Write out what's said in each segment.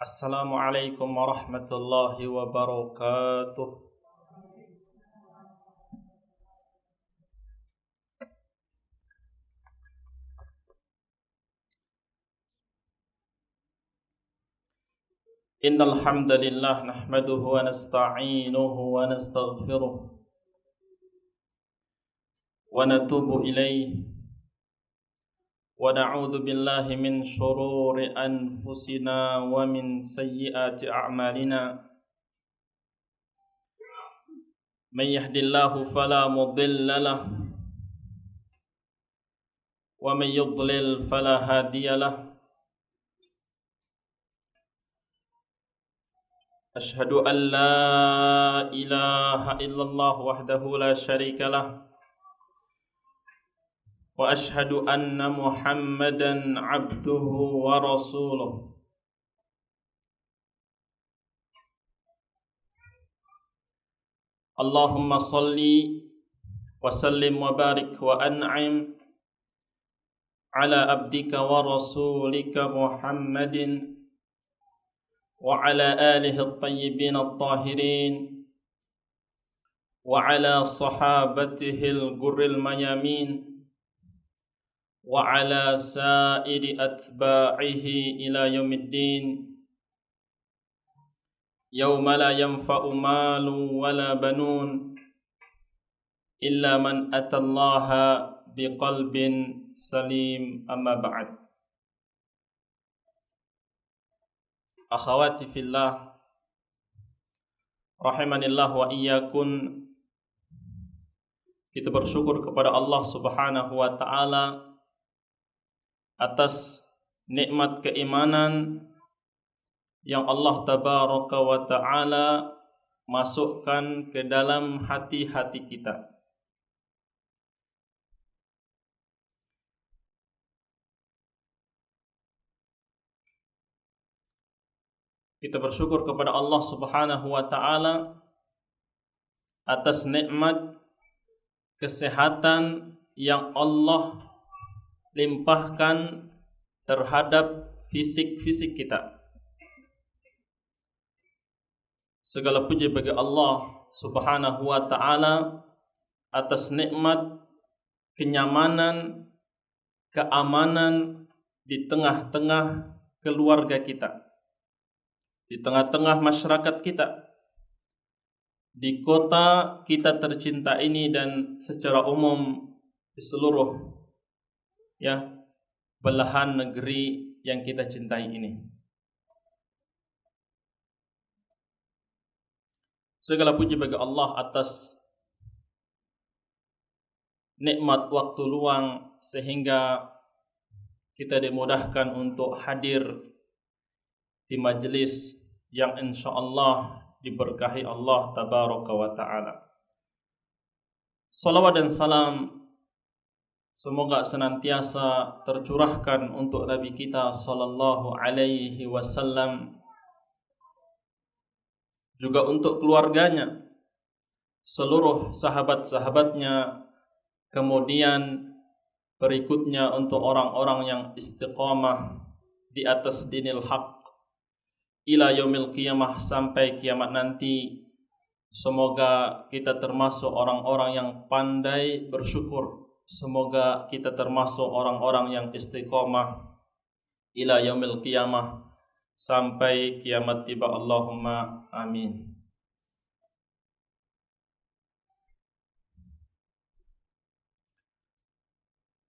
Assalamualaikum warahmatullahi wabarakatuh. Innal hamdalillah nahmaduhu wa nasta'inuhu wa nastaghfiruh wa natubu ilayhi wa na'udzu billahi min shururi anfusina wa min sayyiati a'malina. Man yahdihillahu fala mudilla lahu wa man yudlil fala hadiya lahu. Ashhadu an la ilaha illallah wahdahu la syarika lah wa ashhadu anna Muhammadan abduhu wa rasuluh. Allahumma salli wa sallim wa barik wa an'im ala abdika wa rasulika Muhammadin wa ala alihi at-tayyibin at-tahirin wa ala sahabatihi al-ghurril mayamin wa ala sa'iri atba'ihi ila yaumiddin yauma la yanfa'u malun wala banun illa man atallaha biqalbin salim. Amma ba'd. Akhawati fillah rahimanillah wa iyyakun. Kita bersyukur kepada Allah Subhanahu wa taala atas nikmat keimanan yang Allah tabaraka wa taala masukkan ke dalam hati-hati kita. Kita bersyukur kepada Allah Subhanahu wa taala atas nikmat kesehatan yang Allah limpahkan terhadap fisik-fisik kita. Segala puji bagi Allah Subhanahu wa taala atas nikmat kenyamanan, keamanan di tengah-tengah keluarga kita, di tengah-tengah masyarakat kita, di kota kita tercinta ini, dan secara umum di seluruh belahan negeri yang kita cintai ini. Segala puji bagi Allah atas nikmat waktu luang sehingga kita dimudahkan untuk hadir di majelis yang insyaallah diberkahi Allah tabaraka wa ta'ala. Salawat dan salam semoga senantiasa tercurahkan untuk Nabi kita sallallahu alaihi wasallam, juga untuk keluarganya, seluruh sahabat-sahabatnya, kemudian berikutnya untuk orang-orang yang istiqamah di atas dinil haq ila yaumil qiyamah, sampai kiamat nanti. Semoga kita termasuk orang-orang yang pandai bersyukur. Semoga kita termasuk orang-orang yang istiqamah ila yaumil qiyamah sampai kiamat tiba. Allahumma amin.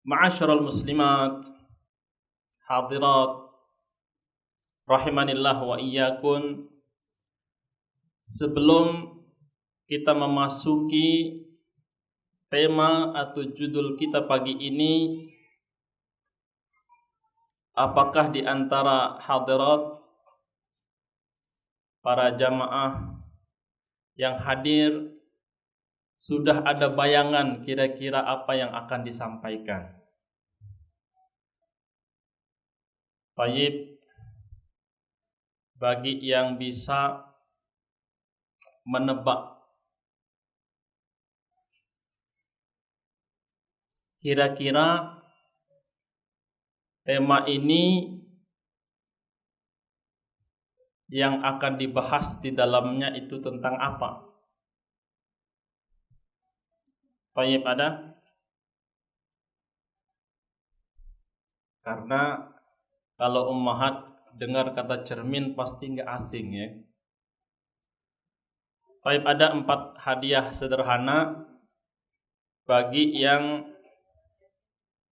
Ma'asyiral muslimat, hadirat rahimanillah wa iyyakun. Sebelum kita memasuki tema atau judul kita pagi ini, apakah di antara hadirat para jamaah yang hadir sudah ada bayangan kira-kira apa yang akan disampaikan? Baik, bagi yang bisa menebak kira-kira tema ini yang akan dibahas di dalamnya itu tentang apa? Baik, ada? Karena kalau ummahat dengar kata cermin pasti nggak asing ya. Baik, ada 4 hadiah sederhana bagi yang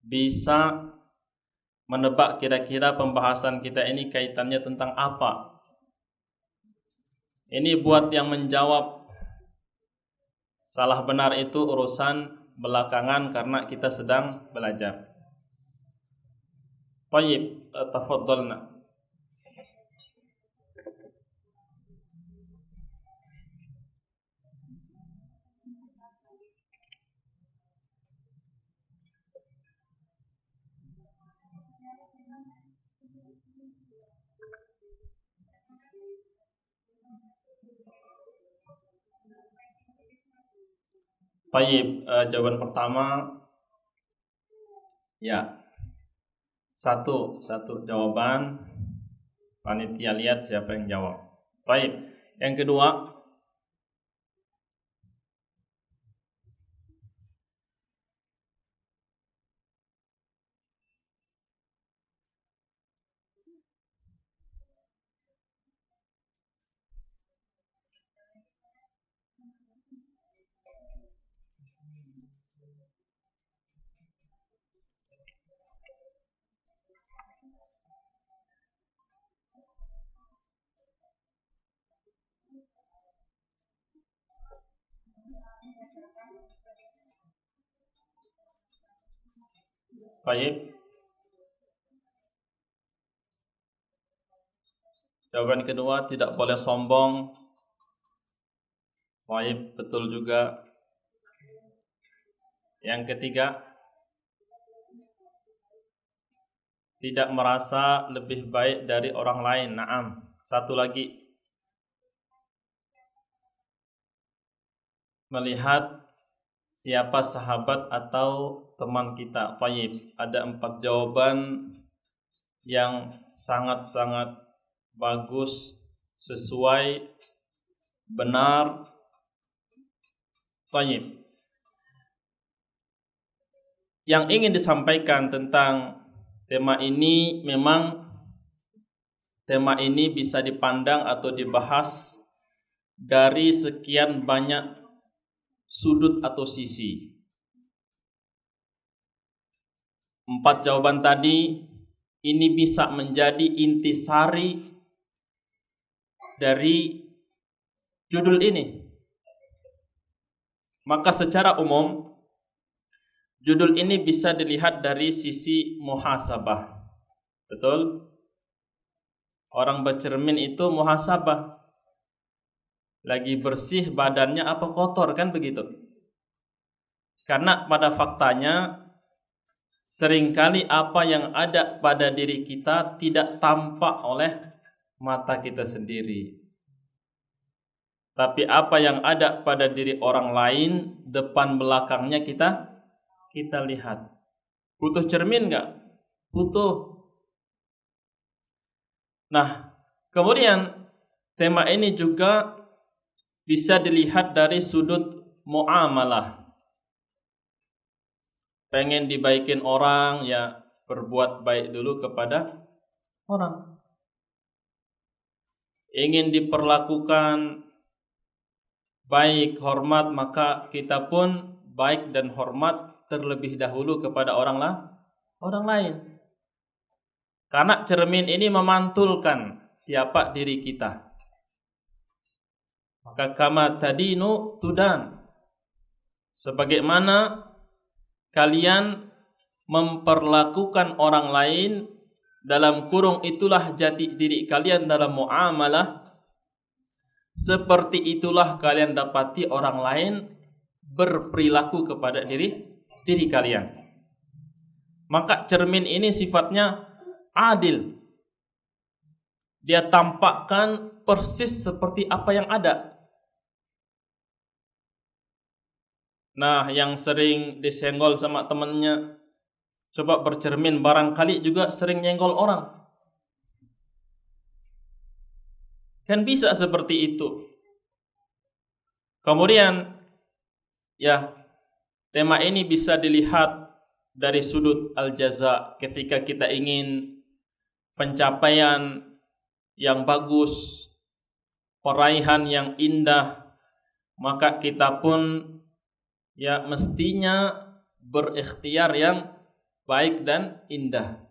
bisa menebak kira-kira pembahasan kita ini kaitannya tentang apa. Ini buat yang menjawab salah benar itu urusan belakangan karena kita sedang belajar. Baik, tafadhalna. Baik, jawaban pertama ya. Satu jawaban. Panitia lihat siapa yang jawab. Baik, yang kedua. Baik. Jawaban kedua, tidak boleh sombong. Baik, betul juga. Yang ketiga, tidak merasa lebih baik dari orang lain. Naam. Satu lagi, melihat siapa sahabat atau teman kita. Baik, ada 4 jawaban yang sangat-sangat bagus, sesuai, benar. Baik. Yang ingin disampaikan tentang tema ini, memang tema ini bisa dipandang atau dibahas dari sekian banyak sudut atau sisi. 4 jawaban tadi ini bisa menjadi intisari dari judul ini. Maka secara umum judul ini bisa dilihat dari sisi muhasabah. Betul? Orang bercermin itu muhasabah. Lagi bersih badannya apa kotor, kan begitu? Karena pada faktanya seringkali apa yang ada pada diri kita tidak tampak oleh mata kita sendiri. Tapi apa yang ada pada diri orang lain, depan belakangnya kita lihat. Butuh cermin enggak? Butuh. Nah, kemudian tema ini juga bisa dilihat dari sudut muamalah. Pengen dibaikin orang, ya berbuat baik dulu kepada orang. Ingin diperlakukan baik, hormat, maka kita pun baik dan hormat terlebih dahulu kepada orang lain. Karena cermin ini memantulkan siapa diri kita. Maka kama tadinu tudan. Sebagaimana kalian memperlakukan orang lain, dalam kurung itulah jati diri kalian dalam muamalah, seperti itulah kalian dapati orang lain berperilaku kepada diri kalian. Maka cermin ini sifatnya adil. Dia tampakkan persis seperti apa yang ada. Nah, yang sering disenggol sama temannya, coba bercermin, barangkali juga sering nyenggol orang. Kan bisa seperti itu. Kemudian ya, tema ini bisa dilihat dari sudut al-jaza. Ketika kita ingin pencapaian yang bagus, peraihan yang indah, maka kita pun ya mestinya berikhtiar yang baik dan indah.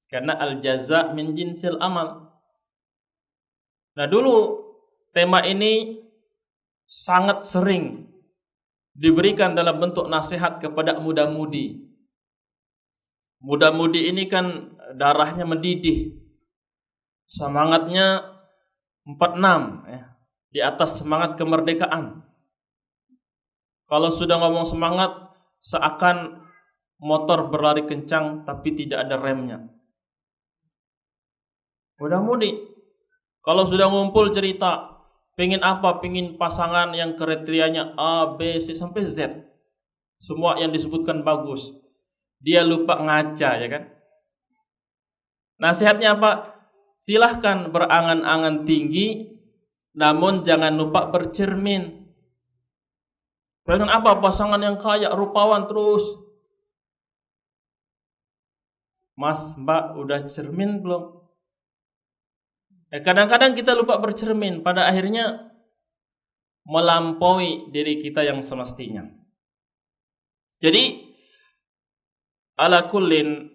Karena al-jaza min jinsil amal. Nah, dulu tema ini sangat sering diberikan dalam bentuk nasihat kepada muda-mudi. Muda-mudi ini kan darahnya mendidih, semangatnya 46 ya, di atas semangat kemerdekaan. Kalau sudah ngomong semangat, seakan motor berlari kencang tapi tidak ada remnya. Muda-mudi, kalau sudah ngumpul cerita, pengen apa? Pengen pasangan yang kriterianya A, B, C sampai Z. Semua yang disebutkan bagus. Dia lupa ngaca, ya kan? Nasihatnya apa? Silahkan berangan-angan tinggi, namun jangan lupa bercermin. Pengen apa? Pasangan yang kaya, rupawan terus. Mas, Mbak, udah cermin belum? Kadang-kadang kita lupa bercermin, pada akhirnya melampaui diri kita yang semestinya. Jadi ala kullin,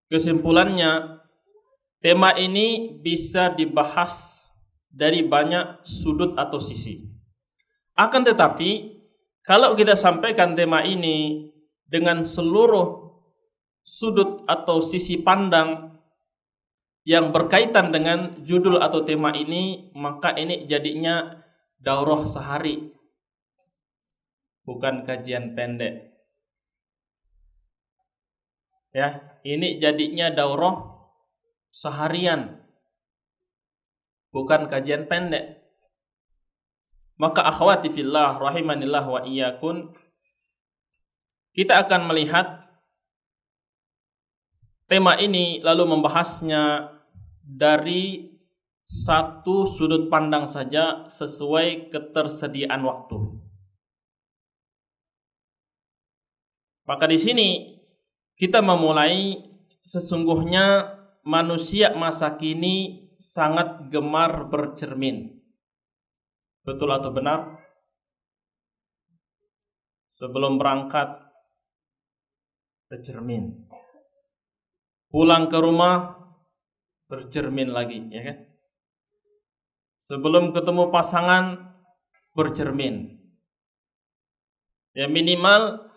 kesimpulannya, tema ini bisa dibahas dari banyak sudut atau sisi. Akan tetapi, kalau kita sampaikan tema ini dengan seluruh sudut atau sisi pandang yang berkaitan dengan judul atau tema ini, maka ini jadinya daurah sehari, bukan kajian pendek. Ya, ini jadinya daurah seharian, bukan kajian pendek. Maka akhwati fillah rahimanillah wa iyyakum, kita akan melihat tema ini lalu membahasnya dari satu sudut pandang saja sesuai ketersediaan waktu. Maka di sini kita memulai, sesungguhnya manusia masa kini sangat gemar bercermin. Betul atau benar? Sebelum berangkat bercermin, pulang ke rumah bercermin lagi, ya kan? Sebelum ketemu pasangan bercermin. Ya, minimal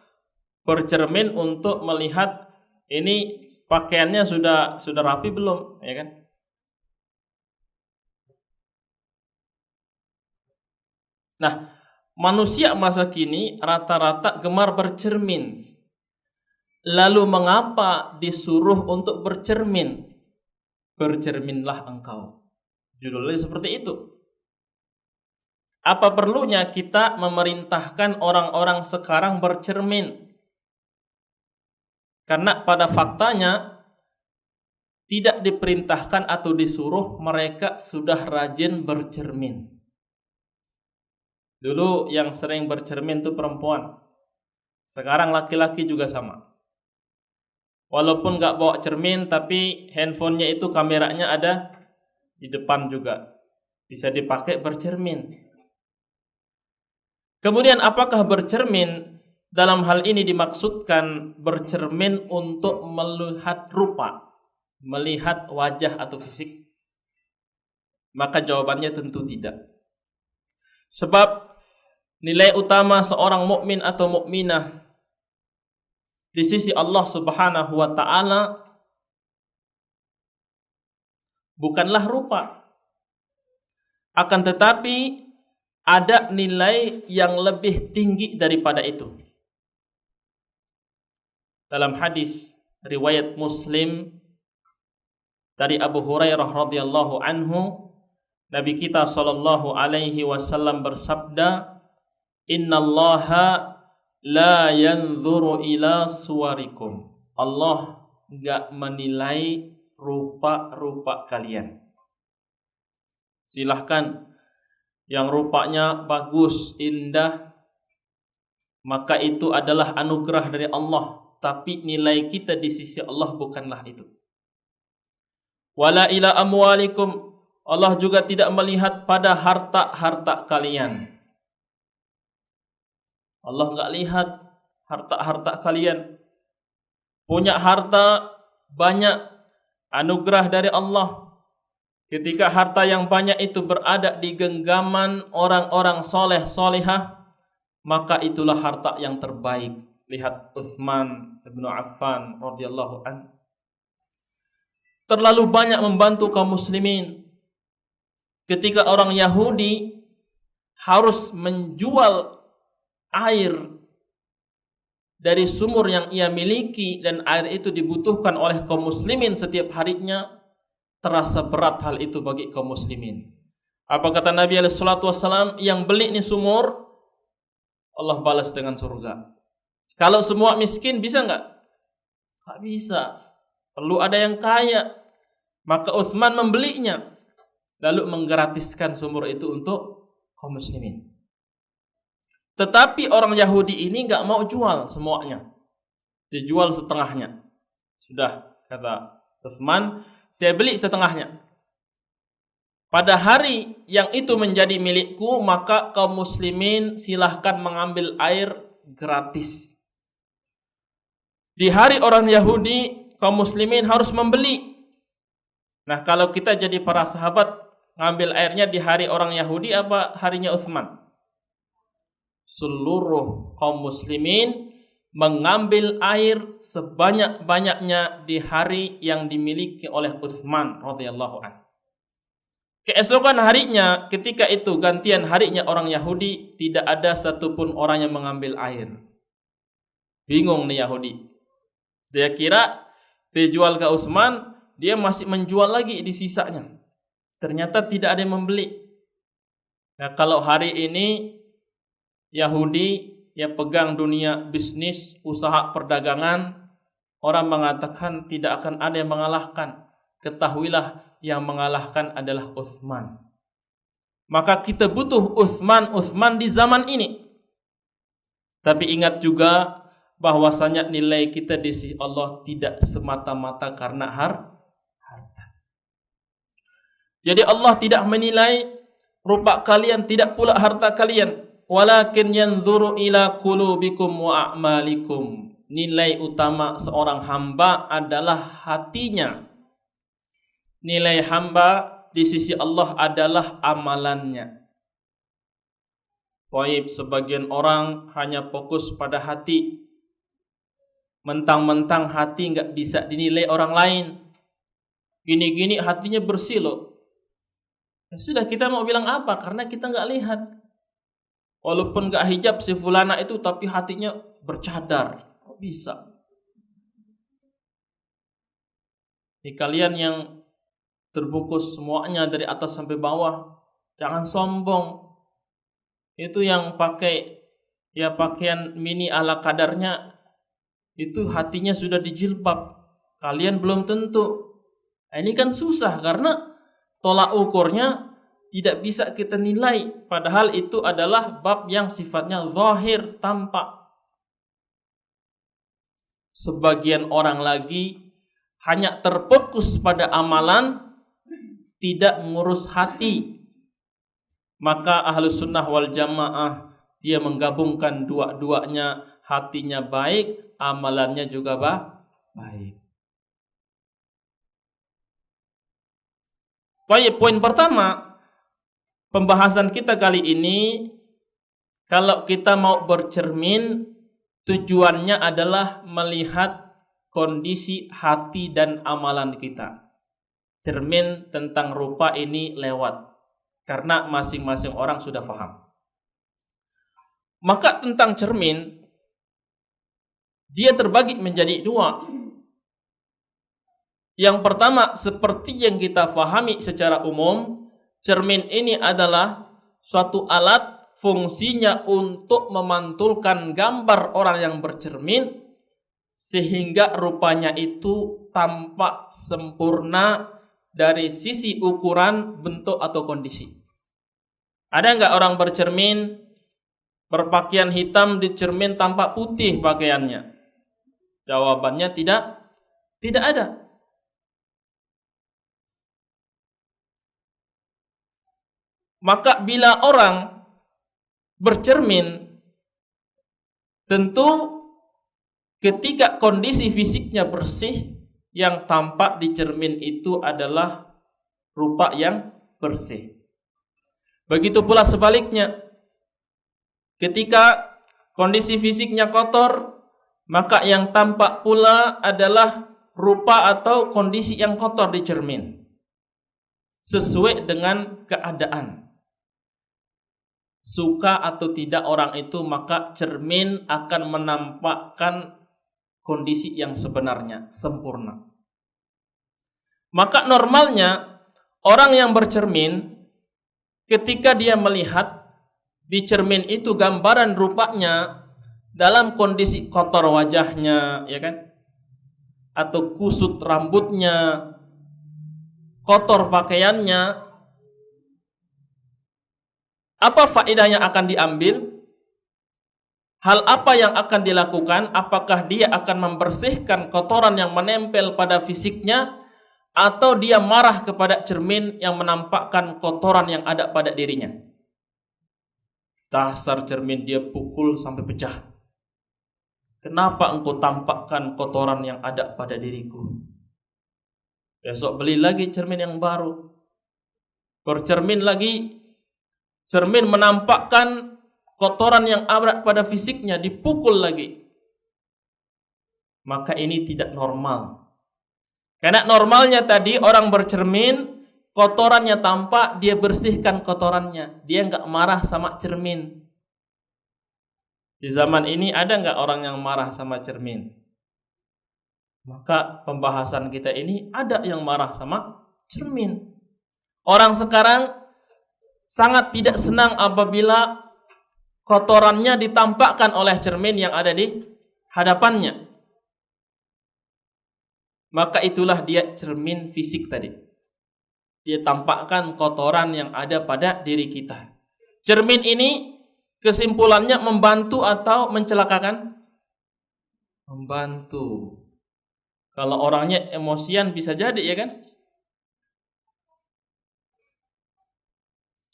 bercermin untuk melihat ini pakaiannya sudah rapi belum, ya kan? Nah, manusia masa kini rata-rata gemar bercermin. Lalu mengapa disuruh untuk bercermin? Bercerminlah engkau. Judulnya seperti itu. Apa perlunya kita memerintahkan orang-orang sekarang bercermin? Karena pada faktanya tidak diperintahkan atau disuruh, mereka sudah rajin bercermin. Dulu yang sering bercermin itu perempuan. Sekarang laki-laki juga sama. Walaupun gak bawa cermin, tapi handphonenya itu kameranya ada di depan juga. Bisa dipakai bercermin. Kemudian apakah bercermin dalam hal ini dimaksudkan bercermin untuk melihat rupa, melihat wajah atau fisik? Maka jawabannya tentu tidak. Sebab nilai utama seorang mukmin atau mukminah di sisi Allah Subhanahu wa ta'ala bukanlah rupa, akan tetapi ada nilai yang lebih tinggi daripada itu. Dalam hadis riwayat Muslim dari Abu Hurairah radhiyallahu anhu, Nabi kita sallallahu alaihi wasallam bersabda, "Innallaha la yanzuru ila suwarikum." Allah enggak menilai rupa-rupa kalian. Silahkan yang rupanya bagus, indah, maka itu adalah anugerah dari Allah, tapi nilai kita di sisi Allah bukanlah itu. Wala ila amwalikum, Allah juga tidak melihat pada harta-harta kalian. Allah enggak lihat harta-harta kalian. Punya harta banyak, anugerah dari Allah. Ketika harta yang banyak itu berada di genggaman orang-orang soleh solehah, maka itulah harta yang terbaik. Lihat Utsman bin Affan radhiyallahu an, terlalu banyak membantu kaum muslimin. Ketika orang Yahudi harus menjual air dari sumur yang ia miliki dan air itu dibutuhkan oleh kaum muslimin setiap harinya, terasa berat hal itu bagi kaum muslimin. Apa kata Nabi SAW? Yang beli ini sumur, Allah balas dengan surga. Kalau semua miskin bisa nggak? Nggak bisa. Perlu ada yang kaya. Maka Utsman membelinya, lalu menggratiskan sumur itu untuk kaum muslimin. Tetapi orang Yahudi ini nggak mau jual semuanya, dijual setengahnya. Sudah, kata Utsman, saya beli setengahnya. Pada hari yang itu menjadi milikku, maka kaum muslimin silahkan mengambil air gratis. Di hari orang Yahudi, kaum muslimin harus membeli. Nah, kalau kita jadi para sahabat, ngambil airnya di hari orang Yahudi apa harinya Utsman? Seluruh kaum muslimin mengambil air sebanyak-banyaknya di hari yang dimiliki oleh Utsman radhiyallahu anhu. Keesokan harinya, ketika itu gantian harinya orang Yahudi, tidak ada satupun orang yang mengambil air. Bingung nih Yahudi. Dia kira dijual ke Utsman, dia masih menjual lagi di sisanya. Ternyata tidak ada yang membeli. Nah, kalau hari ini Yahudi yang pegang dunia bisnis, usaha perdagangan, orang mengatakan tidak akan ada yang mengalahkan. Ketahuilah yang mengalahkan adalah Utsman. Maka kita butuh Utsman di zaman ini. Tapi ingat juga bahwasanya nilai kita di sisi Allah tidak semata-mata karena harta. Jadi Allah tidak menilai rupa kalian, tidak pula harta kalian. Walakin yanzuru ila qulubikum wa a'malikum. Nilai utama seorang hamba adalah hatinya. Nilai hamba di sisi Allah adalah amalannya. Baik, sebagian orang hanya fokus pada hati. Mentang-mentang hati nggak bisa dinilai orang lain. Gini-gini hatinya bersih loh. Ya sudah, kita mau bilang apa? Karena kita nggak lihat. Walaupun nggak hijab si fulana itu, tapi hatinya bercadar. Kok bisa? Ini kalian yang terbungkus semuanya dari atas sampai bawah, jangan sombong. Itu yang pakai ya pakaian mini ala kadarnya, itu hatinya sudah dijilbab. Kalian belum tentu. Nah, ini kan susah karena tolak ukurnya tidak bisa kita nilai, padahal itu adalah bab yang sifatnya zahir, tampak. Sebagian orang lagi hanya terfokus pada amalan, tidak ngurus hati. Maka Ahlus Sunnah wal Jamaah dia menggabungkan dua-duanya, hatinya baik, amalannya juga baik. Baik, poin pertama pembahasan kita kali ini, kalau kita mau bercermin, tujuannya adalah melihat kondisi hati dan amalan kita. Cermin tentang rupa ini lewat, karena masing-masing orang sudah paham. Maka tentang cermin, dia terbagi menjadi dua. Yang pertama, seperti yang kita fahami secara umum, cermin ini adalah suatu alat, fungsinya untuk memantulkan gambar orang yang bercermin sehingga rupanya itu tampak sempurna, dari sisi ukuran, bentuk atau kondisi. Ada nggak orang bercermin, berpakaian hitam di cermin tampak putih pakaiannya? Jawabannya tidak ada. Maka bila orang bercermin, tentu ketika kondisi fisiknya bersih, yang tampak di cermin itu adalah rupa yang bersih. Begitu pula sebaliknya, ketika kondisi fisiknya kotor, maka yang tampak pula adalah rupa atau kondisi yang kotor di cermin, sesuai dengan keadaan. Suka atau tidak orang itu, maka cermin akan menampakkan kondisi yang sebenarnya, sempurna. Maka normalnya orang yang bercermin, ketika dia melihat di cermin itu gambaran rupanya dalam kondisi kotor wajahnya, ya kan? Atau kusut rambutnya, kotor pakaiannya, apa faedah yang akan diambil? Hal apa yang akan dilakukan? Apakah dia akan membersihkan kotoran yang menempel pada fisiknya, atau dia marah kepada cermin yang menampakkan kotoran yang ada pada dirinya? Dasar cermin, dia pukul sampai pecah. Kenapa engkau tampakkan kotoran yang ada pada diriku? Besok beli lagi cermin yang baru. Bercermin lagi, cermin menampakkan kotoran yang ada pada fisiknya, dipukul lagi. Maka ini tidak normal. Karena normalnya tadi orang bercermin, kotorannya tampak, dia bersihkan kotorannya. Dia nggak marah sama cermin. Di zaman ini ada nggak orang yang marah sama cermin? Maka pembahasan kita ini ada yang marah sama cermin. Orang sekarang sangat tidak senang apabila kotorannya ditampakkan oleh cermin yang ada di hadapannya. Maka itulah dia cermin fisik tadi. Dia tampakkan kotoran yang ada pada diri kita. Cermin ini kesimpulannya membantu atau mencelakakan? Membantu. Kalau orangnya emosian bisa jadi, ya kan?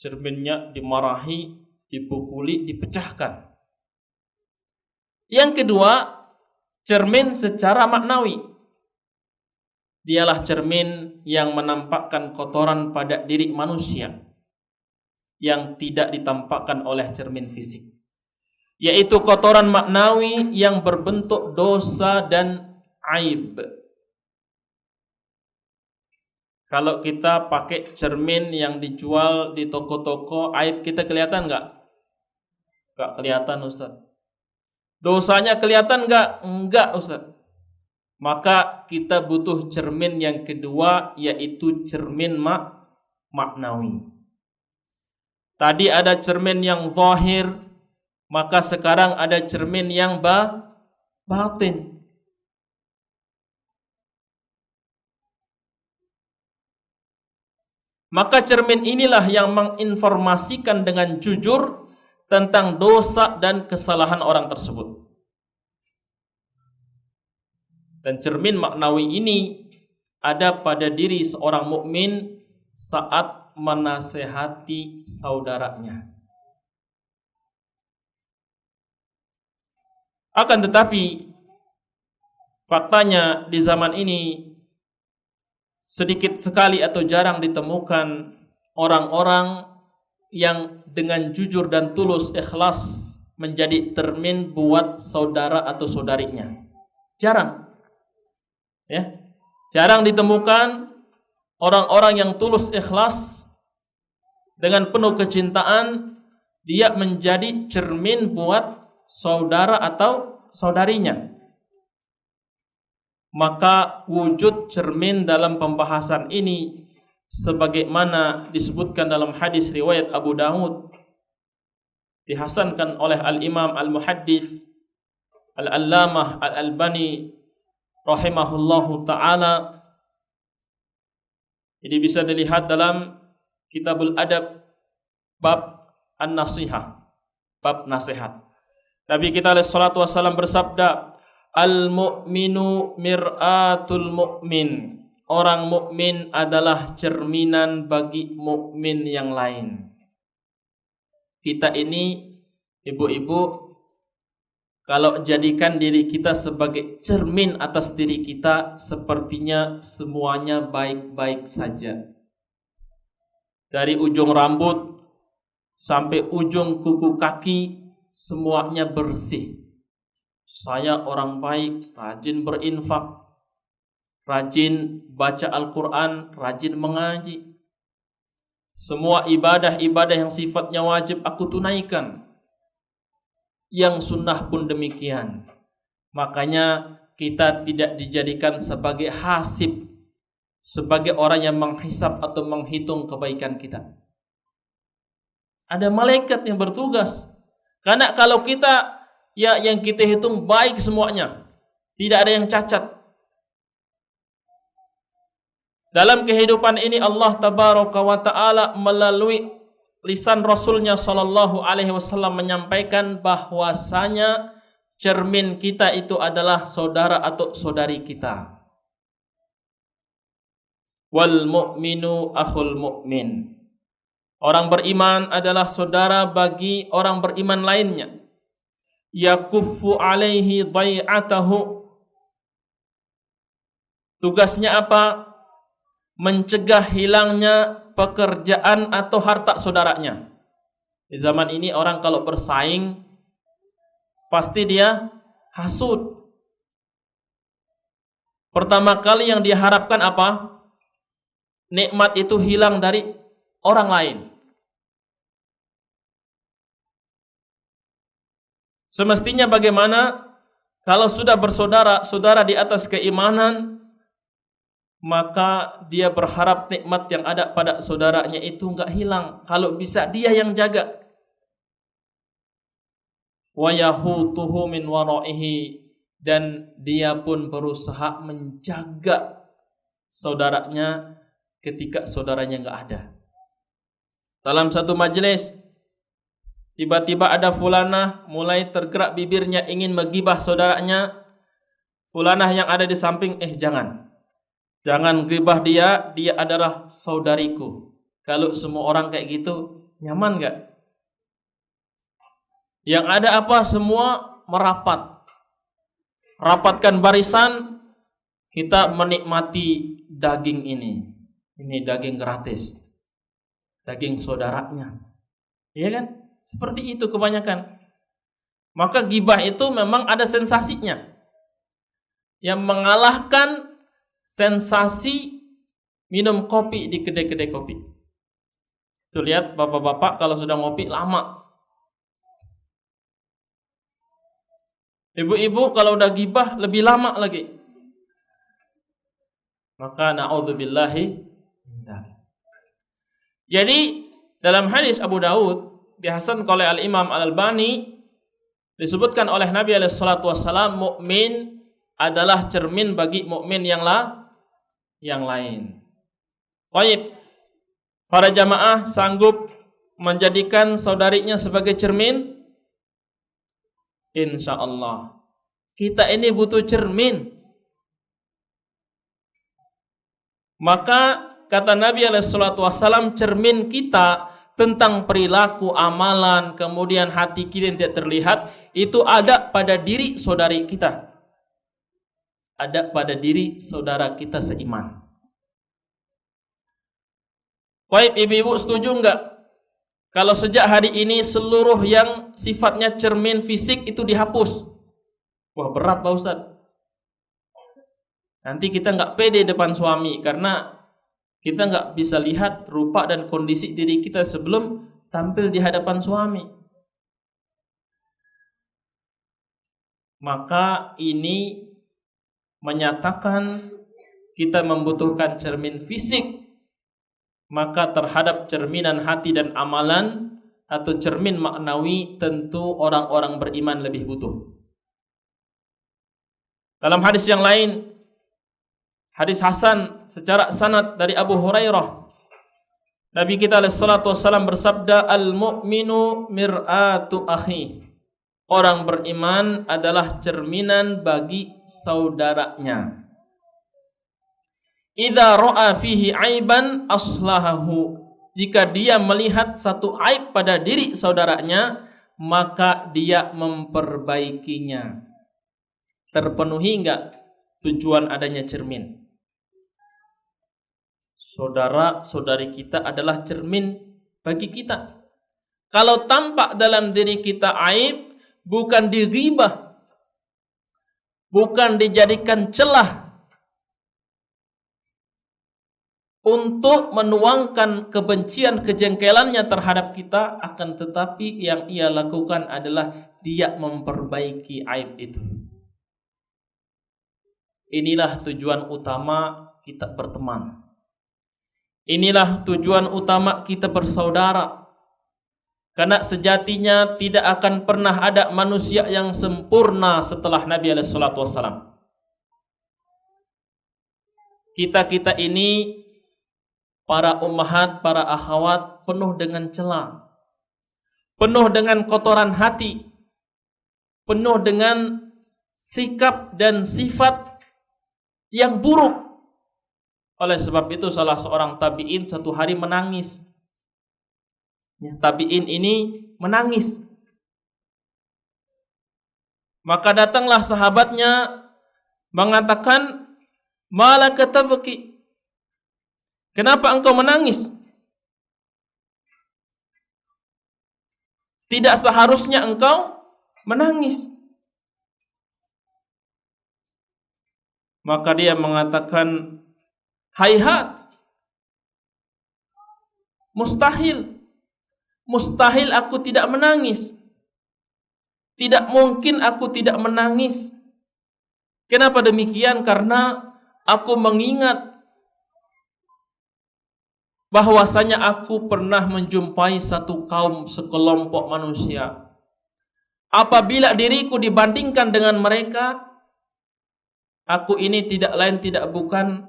Cerminnya dimarahi, dipukuli, dipecahkan. Yang kedua, cermin secara maknawi. Dialah cermin yang menampakkan kotoran pada diri manusia yang tidak ditampakkan oleh cermin fisik, yaitu kotoran maknawi yang berbentuk dosa dan aib. Kalau kita pakai cermin yang dijual di toko-toko, aib kita kelihatan nggak? Nggak kelihatan, Ustaz. Dosanya kelihatan nggak? Enggak, Ustaz. Maka kita butuh cermin yang kedua, yaitu cermin maknawi. Tadi ada cermin yang zahir, maka sekarang ada cermin yang batin. Maka cermin inilah yang menginformasikan dengan jujur tentang dosa dan kesalahan orang tersebut. Dan cermin maknawi ini ada pada diri seorang mukmin saat menasehati saudaranya. Akan tetapi faktanya di zaman ini sedikit sekali atau jarang ditemukan orang-orang yang dengan jujur dan tulus ikhlas menjadi cermin buat saudara atau saudarinya. Jarang. Ya, jarang ditemukan orang-orang yang tulus ikhlas dengan penuh kecintaan, dia menjadi cermin buat saudara atau saudarinya. Maka wujud cermin dalam pembahasan ini sebagaimana disebutkan dalam hadis riwayat Abu Dawud, dihasankan oleh Al-Imam Al-Muhaddits Al-Allamah Al-Albani rahimahullahu ta'ala, Ini bisa dilihat dalam Kitabul Adab bab An-Nasihah, bab nasihat. Nabi kita alaihi salatu wasallam bersabda, "Al-mu'minu mir'atul mu'min." Orang mukmin adalah cerminan bagi mukmin yang lain. Kita ini, ibu-ibu, kalau jadikan diri kita sebagai cermin atas diri kita, sepertinya semuanya baik-baik saja. Dari ujung rambut sampai ujung kuku kaki, semuanya bersih. Saya orang baik, rajin berinfak, rajin baca Al-Quran, rajin mengaji. Semua ibadah-ibadah yang sifatnya wajib aku tunaikan. Yang sunnah pun demikian. Makanya kita tidak dijadikan sebagai hasib, sebagai orang yang menghisap atau menghitung kebaikan kita. Ada malaikat yang bertugas. Karena kalau kita, ya yang kita hitung baik semuanya, tidak ada yang cacat. Dalam kehidupan ini Allah Tabaraka wa Ta'ala melalui lisan Rasulnya Sallallahu Alaihi Wasallam menyampaikan bahwasanya cermin kita itu adalah saudara atau saudari kita. Wal mu'minu akhul mu'min. Orang beriman adalah saudara bagi orang beriman lainnya. Yakuffu alaihi dhai'atahu. Tugasnya apa? Mencegah hilangnya pekerjaan atau harta saudaranya. Di zaman ini orang kalau bersaing pasti dia hasud. Pertama kali yang diharapkan apa? Nikmat itu hilang dari orang lain. Semestinya bagaimana? Kalau sudah bersaudara, saudara di atas keimanan, maka dia berharap nikmat yang ada pada saudaranya itu enggak hilang. Kalau bisa dia yang jaga. Wa yahutuhu min waraihi, dan dia pun berusaha menjaga saudaranya ketika saudaranya enggak ada. Dalam satu majelis, tiba-tiba ada fulanah mulai tergerak bibirnya ingin menggibah saudaranya. Fulanah yang ada di samping, Jangan gibah dia adalah saudariku. Kalau semua orang kayak gitu, nyaman gak? Yang ada apa? Semua merapat. Rapatkan barisan, kita menikmati daging ini. Ini daging gratis. Daging saudaranya. Iya kan? Seperti itu kebanyakan. Maka gibah itu memang ada sensasinya. Yang mengalahkan sensasi minum kopi di kedai-kedai kopi. Tuh lihat bapak-bapak kalau sudah ngopi lama. Ibu-ibu kalau udah gibah lebih lama lagi. Maka na'udzubillahi. Jadi dalam hadis Abu Daud dihasankan oleh Al-Imam Al-Albani, disebutkan oleh Nabi alaihi salatu wasallam, mukmin adalah cermin bagi mukmin yang lain. Baik, para jamaah sanggup menjadikan saudarinya sebagai cermin? Insyaallah. Kita ini butuh cermin. Maka kata Nabi SAW, cermin kita tentang perilaku, amalan, kemudian hati kita yang tidak terlihat, itu ada pada diri saudari kita. Ada pada diri saudara kita seiman. Baik, ibu-ibu setuju enggak? Kalau sejak hari ini seluruh yang sifatnya cermin fisik itu dihapus. Wah, berat Pak Ustadz. Nanti kita enggak pede depan suami karena kita enggak bisa lihat rupa dan kondisi diri kita sebelum tampil di hadapan suami. Maka ini menyatakan kita membutuhkan cermin fisik, maka terhadap cerminan hati dan amalan atau cermin maknawi tentu orang-orang beriman lebih butuh. Dalam hadis yang lain, Hadis hasan secara sanad dari Abu Hurairah. Nabi kita alaihi salatu wassalam bersabda, "Al-mu'minu mir'atu akhi." Orang beriman adalah cerminan bagi saudaranya. Idza ra'a fihi aiban aslahahu. Jika dia melihat satu aib pada diri saudaranya, maka dia memperbaikinya. Terpenuhi enggak tujuan adanya cermin? Saudara-saudari kita adalah cermin bagi kita. Kalau tampak dalam diri kita aib, bukan dighibah, bukan dijadikan celah untuk menuangkan kebencian, kejengkelannya terhadap kita, akan tetapi yang ia lakukan adalah dia memperbaiki aib itu. Inilah tujuan utama kita berteman. Inilah tujuan utama kita bersaudara. Karena sejatinya tidak akan pernah ada manusia yang sempurna setelah Nabi SAW. Kita ini, para ummahat, para akhwat, penuh dengan celah, penuh dengan kotoran hati, penuh dengan sikap dan sifat yang buruk. Oleh sebab itu salah seorang tabi'in satu hari menangis. Tabi'in ini menangis. Maka datanglah sahabatnya mengatakan, "Malaka tabki?" Kenapa engkau menangis? Tidak seharusnya engkau menangis. Maka dia mengatakan, "Hayhat, mustahil. Mustahil aku tidak menangis. Tidak mungkin aku tidak menangis. Kenapa demikian? Karena aku mengingat bahwasanya aku pernah menjumpai satu kaum, sekelompok manusia. Apabila diriku dibandingkan dengan mereka, aku ini tidak lain tidak bukan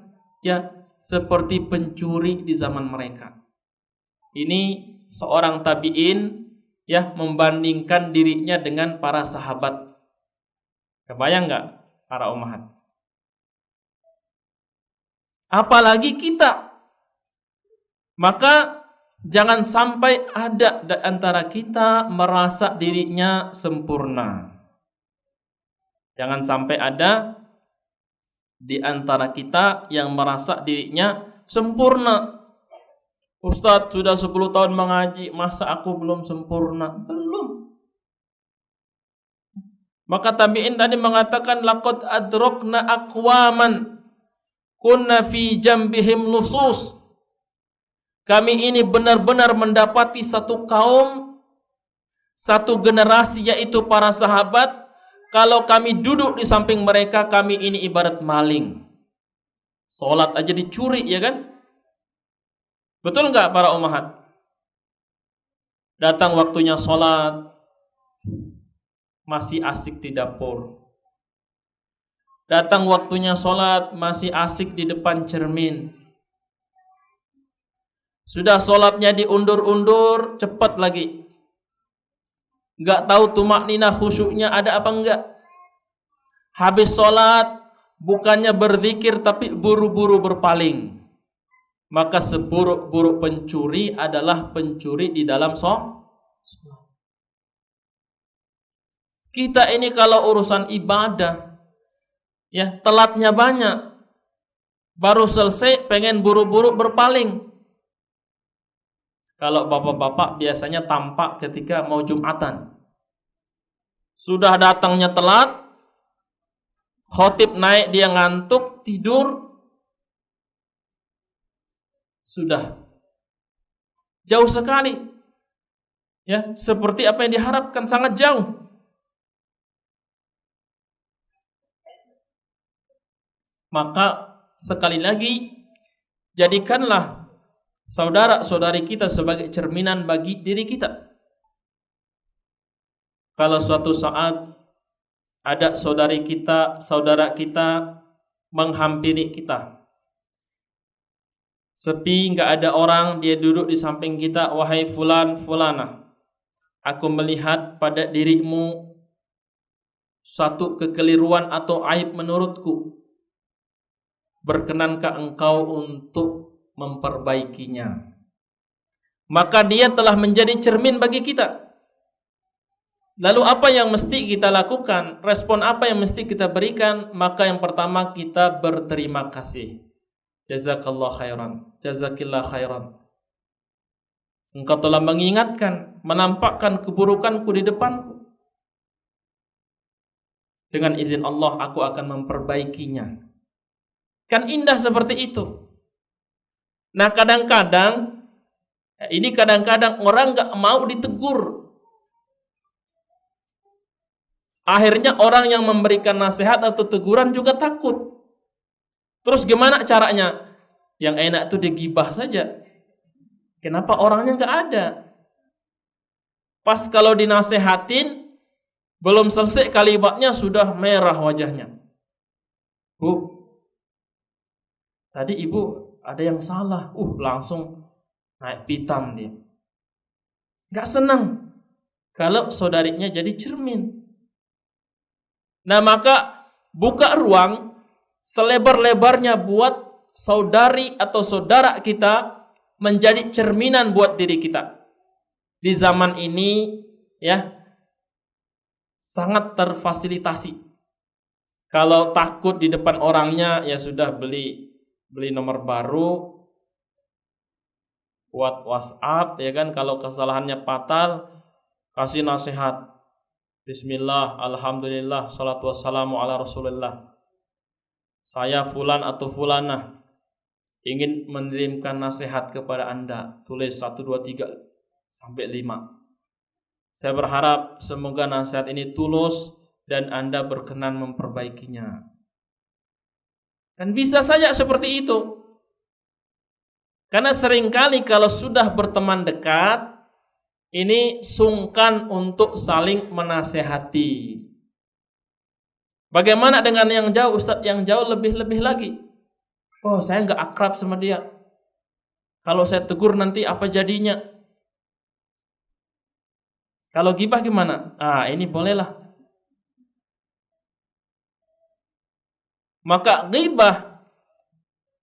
seperti pencuri di zaman mereka." Ini seorang tabi'in membandingkan dirinya dengan para sahabat. Kebayang enggak para ummahat? Apalagi kita. Maka jangan sampai ada di antara kita merasa dirinya sempurna. Jangan sampai ada di antara kita yang merasa dirinya sempurna. "Ustadz, sudah 10 tahun mengaji, masa aku belum sempurna?" Belum. Maka tabi'in tadi mengatakan, "Laqad adrakna aqwaman kunna fi jambihim lusus." Kami ini benar-benar mendapati satu kaum, satu generasi, yaitu para sahabat. Kalau kami duduk di samping mereka, kami ini ibarat maling. Salat aja dicuri, ya kan? Betul enggak para ummahat? Datang waktunya salat, masih asik di dapur. Datang waktunya salat, masih asik di depan cermin. Sudah salatnya diundur-undur, cepat lagi. Enggak tahu tumakninah khusyuknya ada apa enggak. Habis salat, bukannya berzikir tapi buru-buru berpaling. Maka seburuk-buruk pencuri adalah pencuri di dalam salat. Kita ini kalau urusan ibadah, telatnya banyak. Baru selesai pengen buru-buru berpaling. Kalau bapak-bapak biasanya tampak ketika mau Jumatan. Sudah datangnya telat, khotib naik dia ngantuk, tidur. Sudah jauh sekali. Seperti apa yang diharapkan, sangat jauh. Maka sekali lagi, jadikanlah saudara-saudari kita sebagai cerminan bagi diri kita. Kalau suatu saat ada saudari kita, saudara kita menghampiri kita, sepi, nggak ada orang, dia duduk di samping kita, wahai fulan, fulanah, aku melihat pada dirimu suatu kekeliruan atau aib menurutku. Berkenankah engkau untuk memperbaikinya? Maka dia telah menjadi cermin bagi kita. Lalu apa yang mesti kita lakukan? Respon apa yang mesti kita berikan? Maka yang pertama kita berterima kasih. Jazakallah khairan, jazakillah khairan. Engkau telah mengingatkan, menampakkan keburukanku di depanku. Dengan izin Allah aku akan memperbaikinya. Kan indah seperti itu. Nah kadang-kadang orang nggak mau ditegur. Akhirnya orang yang memberikan nasihat atau teguran juga takut. Terus gimana caranya? Yang enak tuh digibah saja. Kenapa orangnya nggak ada? Pas kalau dinasehatin, belum selesai kalimatnya sudah merah wajahnya. Bu, tadi ibu ada yang salah. Langsung naik pitam dia. Nggak senang kalau saudarinya jadi cermin. Nah maka buka ruang selebar-lebarnya buat saudari atau saudara kita menjadi cerminan buat diri kita. Di zaman ini ya sangat terfasilitasi. Kalau takut di depan orangnya ya sudah beli nomor baru buat WhatsApp ya kan. Kalau kesalahannya fatal kasih nasihat. Bismillah, alhamdulillah, salatu wassalamu ala rasulillah. Saya fulan atau fulanah ingin mengirimkan nasihat kepada Anda. Tulis 1, 2, 3 sampai 5. Saya berharap semoga nasihat ini tulus dan Anda berkenan memperbaikinya. Kan bisa saja seperti itu. Karena seringkali kalau sudah berteman dekat, ini sungkan untuk saling menasehati. Bagaimana dengan yang jauh, Ustaz? Yang jauh lebih-lebih lagi. Oh, saya nggak akrab sama dia. Kalau saya tegur nanti apa jadinya? Kalau gibah gimana? Ini bolehlah. Maka gibah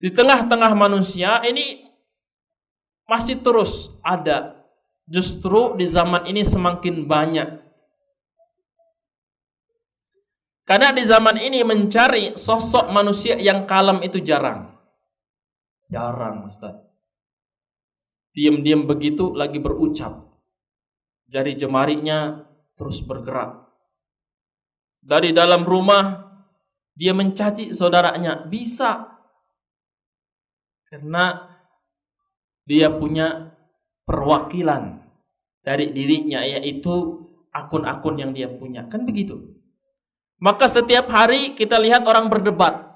di tengah-tengah manusia ini masih terus ada. Justru di zaman ini semakin banyak. Karena di zaman ini mencari sosok manusia yang kalem itu jarang. Jarang, Ustaz. Diam-diam begitu lagi berucap. Jari jemarinya terus bergerak. Dari dalam rumah dia mencaci saudaranya. Bisa. Karena dia punya perwakilan dari dirinya, yaitu akun-akun yang dia punya. Kan begitu. Maka setiap hari kita lihat orang berdebat.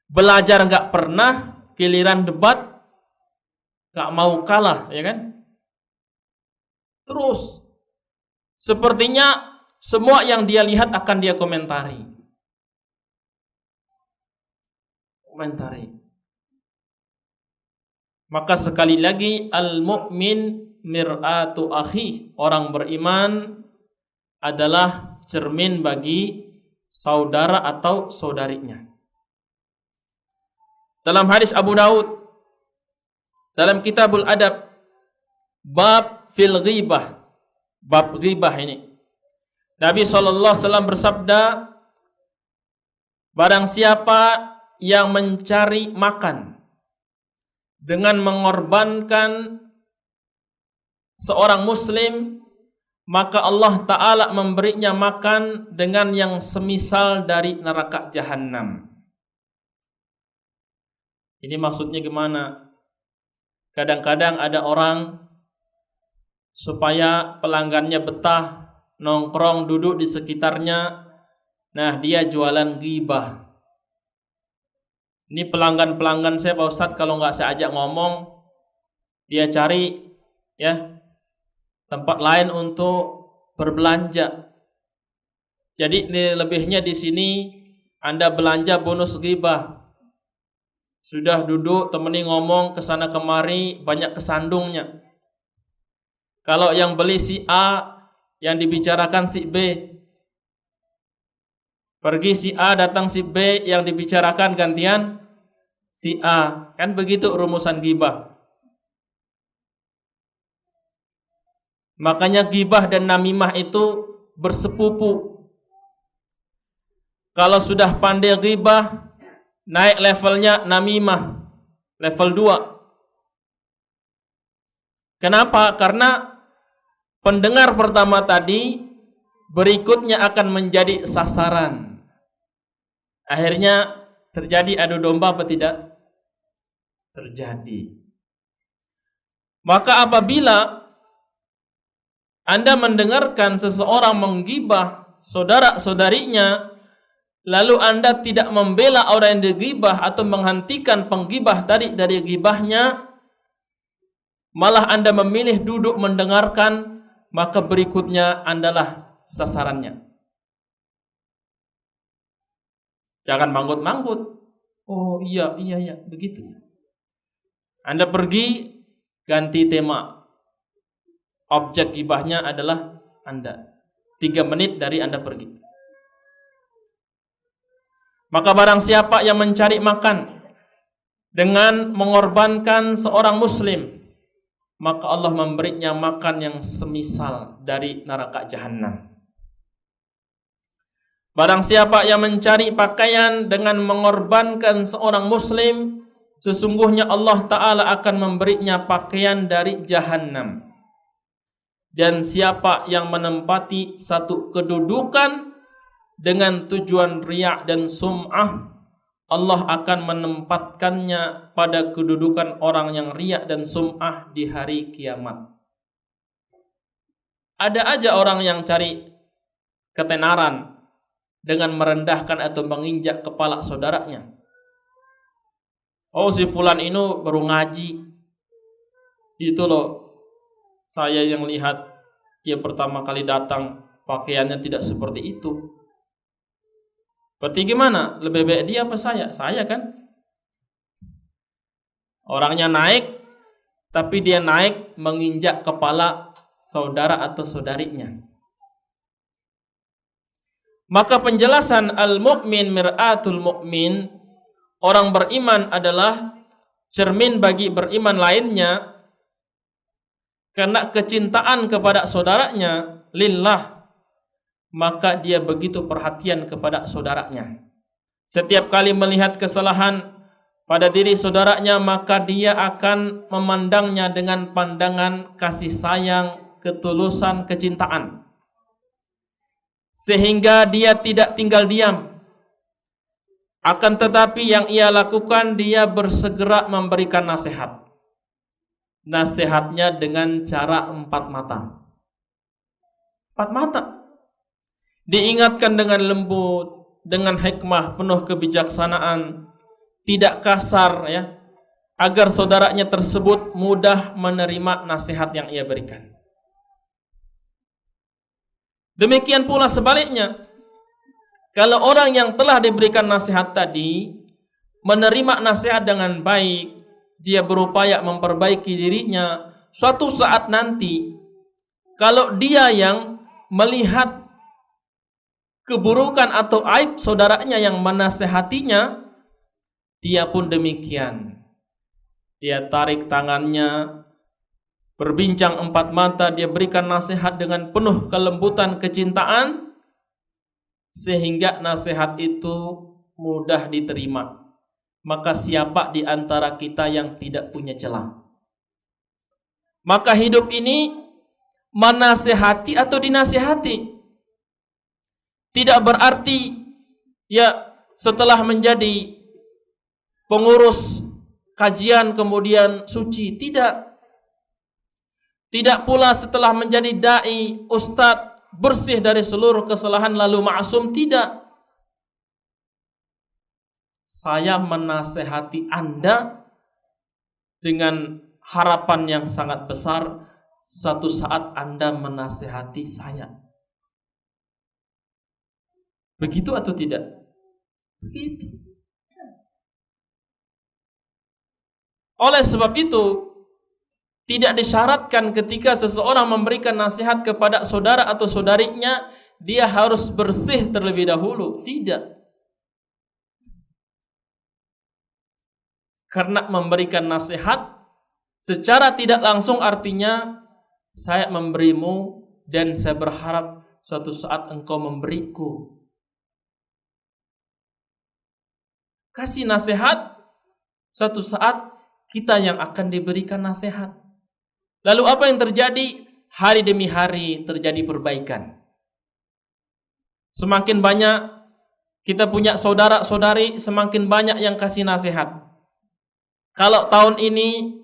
Belajar nggak pernah, giliran debat nggak mau kalah, ya kan? Terus sepertinya semua yang dia lihat akan dia komentari. Maka sekali lagi al-mu'min mir'atu akhi, orang beriman adalah cermin bagi saudara atau saudarinya. Dalam hadis Abu Daud dalam Kitabul Adab bab fil ghibah, bab ghibah ini, Nabi SAW bersabda, barang siapa yang mencari makan dengan mengorbankan seorang muslim, maka Allah Ta'ala memberinya makan dengan yang semisal dari neraka jahanam. Ini maksudnya gimana? Kadang-kadang ada orang supaya pelanggannya betah nongkrong duduk di sekitarnya, nah dia jualan ghibah. Ini pelanggan-pelanggan saya Pak Ustadz, kalau nggak saya ajak ngomong, dia cari ya tempat lain untuk berbelanja. Jadi lebihnya di sini Anda belanja bonus ghibah. Sudah duduk, temani ngomong kesana kemari, banyak kesandungnya. Kalau yang beli si A, yang dibicarakan si B. Pergi si A, datang si B, yang dibicarakan gantian si A. Kan begitu rumusan ghibah. Makanya ghibah dan namimah itu bersepupu. Kalau sudah pandai ghibah, naik levelnya namimah, level 2. Kenapa? Karena pendengar pertama tadi berikutnya akan menjadi sasaran. Akhirnya terjadi adu domba apa tidak? Terjadi. Maka apabila Anda mendengarkan seseorang menggibah saudara-saudarinya, lalu Anda tidak membela orang yang digibah atau menghentikan penggibah tadi dari gibahnya, malah Anda memilih duduk mendengarkan, maka berikutnya Andalah sasarannya. Jangan manggut-manggut. Oh iya, begitu. Anda pergi ganti tema. Objek gibahnya adalah Anda. 3 menit dari Anda pergi. Maka barang siapa yang mencari makan dengan mengorbankan seorang muslim, maka Allah memberinya makan yang semisal dari neraka jahanam. Barang siapa yang mencari pakaian dengan mengorbankan seorang muslim, sesungguhnya Allah Ta'ala akan memberinya pakaian dari jahanam. Dan siapa yang menempati satu kedudukan dengan tujuan riya dan sum'ah, Allah akan menempatkannya pada kedudukan orang yang riya dan sum'ah di hari kiamat. Ada aja orang yang cari ketenaran dengan merendahkan atau menginjak kepala saudaranya. Oh, si fulan ini baru ngaji. Itu loh, saya yang lihat dia pertama kali datang pakaiannya tidak seperti itu. Berarti gimana? Lebih baik dia apa saya? Saya kan. Orangnya naik, tapi dia naik menginjak kepala saudara atau saudarinya. Maka penjelasan al-mu'min mir'atul mu'min, orang beriman adalah cermin bagi beriman lainnya. Karena kecintaan kepada saudaranya lillah, maka dia begitu perhatian kepada saudaranya. Setiap kali melihat kesalahan pada diri saudaranya, maka dia akan memandangnya dengan pandangan kasih sayang, ketulusan, kecintaan. Sehingga dia tidak tinggal diam. Akan tetapi yang ia lakukan, dia bersegera memberikan nasihat. Nasihatnya dengan cara 4 mata. 4 mata. Diingatkan dengan lembut, dengan hikmah, penuh kebijaksanaan, tidak kasar ya, agar saudaranya tersebut mudah menerima nasihat yang ia berikan. Demikian pula sebaliknya, kalau orang yang telah diberikan nasihat tadi menerima nasihat dengan baik, dia berupaya memperbaiki dirinya, suatu saat nanti kalau dia yang melihat keburukan atau aib saudaranya yang menasehatinya, dia pun demikian. Dia tarik tangannya, berbincang 4 mata, dia berikan nasihat dengan penuh kelembutan, kecintaan, sehingga nasihat itu mudah diterima. Maka siapa di antara kita yang tidak punya celah? Maka hidup ini menasehati atau dinasihati. Tidak berarti ya setelah menjadi pengurus kajian kemudian suci, tidak. Tidak pula setelah menjadi dai, ustadz, bersih dari seluruh kesalahan lalu ma'asum, tidak. Saya menasehati Anda dengan harapan yang sangat besar, suatu saat Anda menasehati saya. Begitu atau tidak? Begitu. Oleh sebab itu, tidak disyaratkan ketika seseorang memberikan nasihat kepada saudara atau saudarinya, dia harus bersih terlebih dahulu. Tidak. Karena memberikan nasihat secara tidak langsung artinya saya memberimu dan saya berharap suatu saat engkau memberiku. Kasih nasihat, suatu saat kita yang akan diberikan nasihat. Lalu apa yang terjadi? Hari demi hari terjadi perbaikan. Semakin banyak kita punya saudara-saudari, semakin banyak yang kasih nasihat. Kalau tahun ini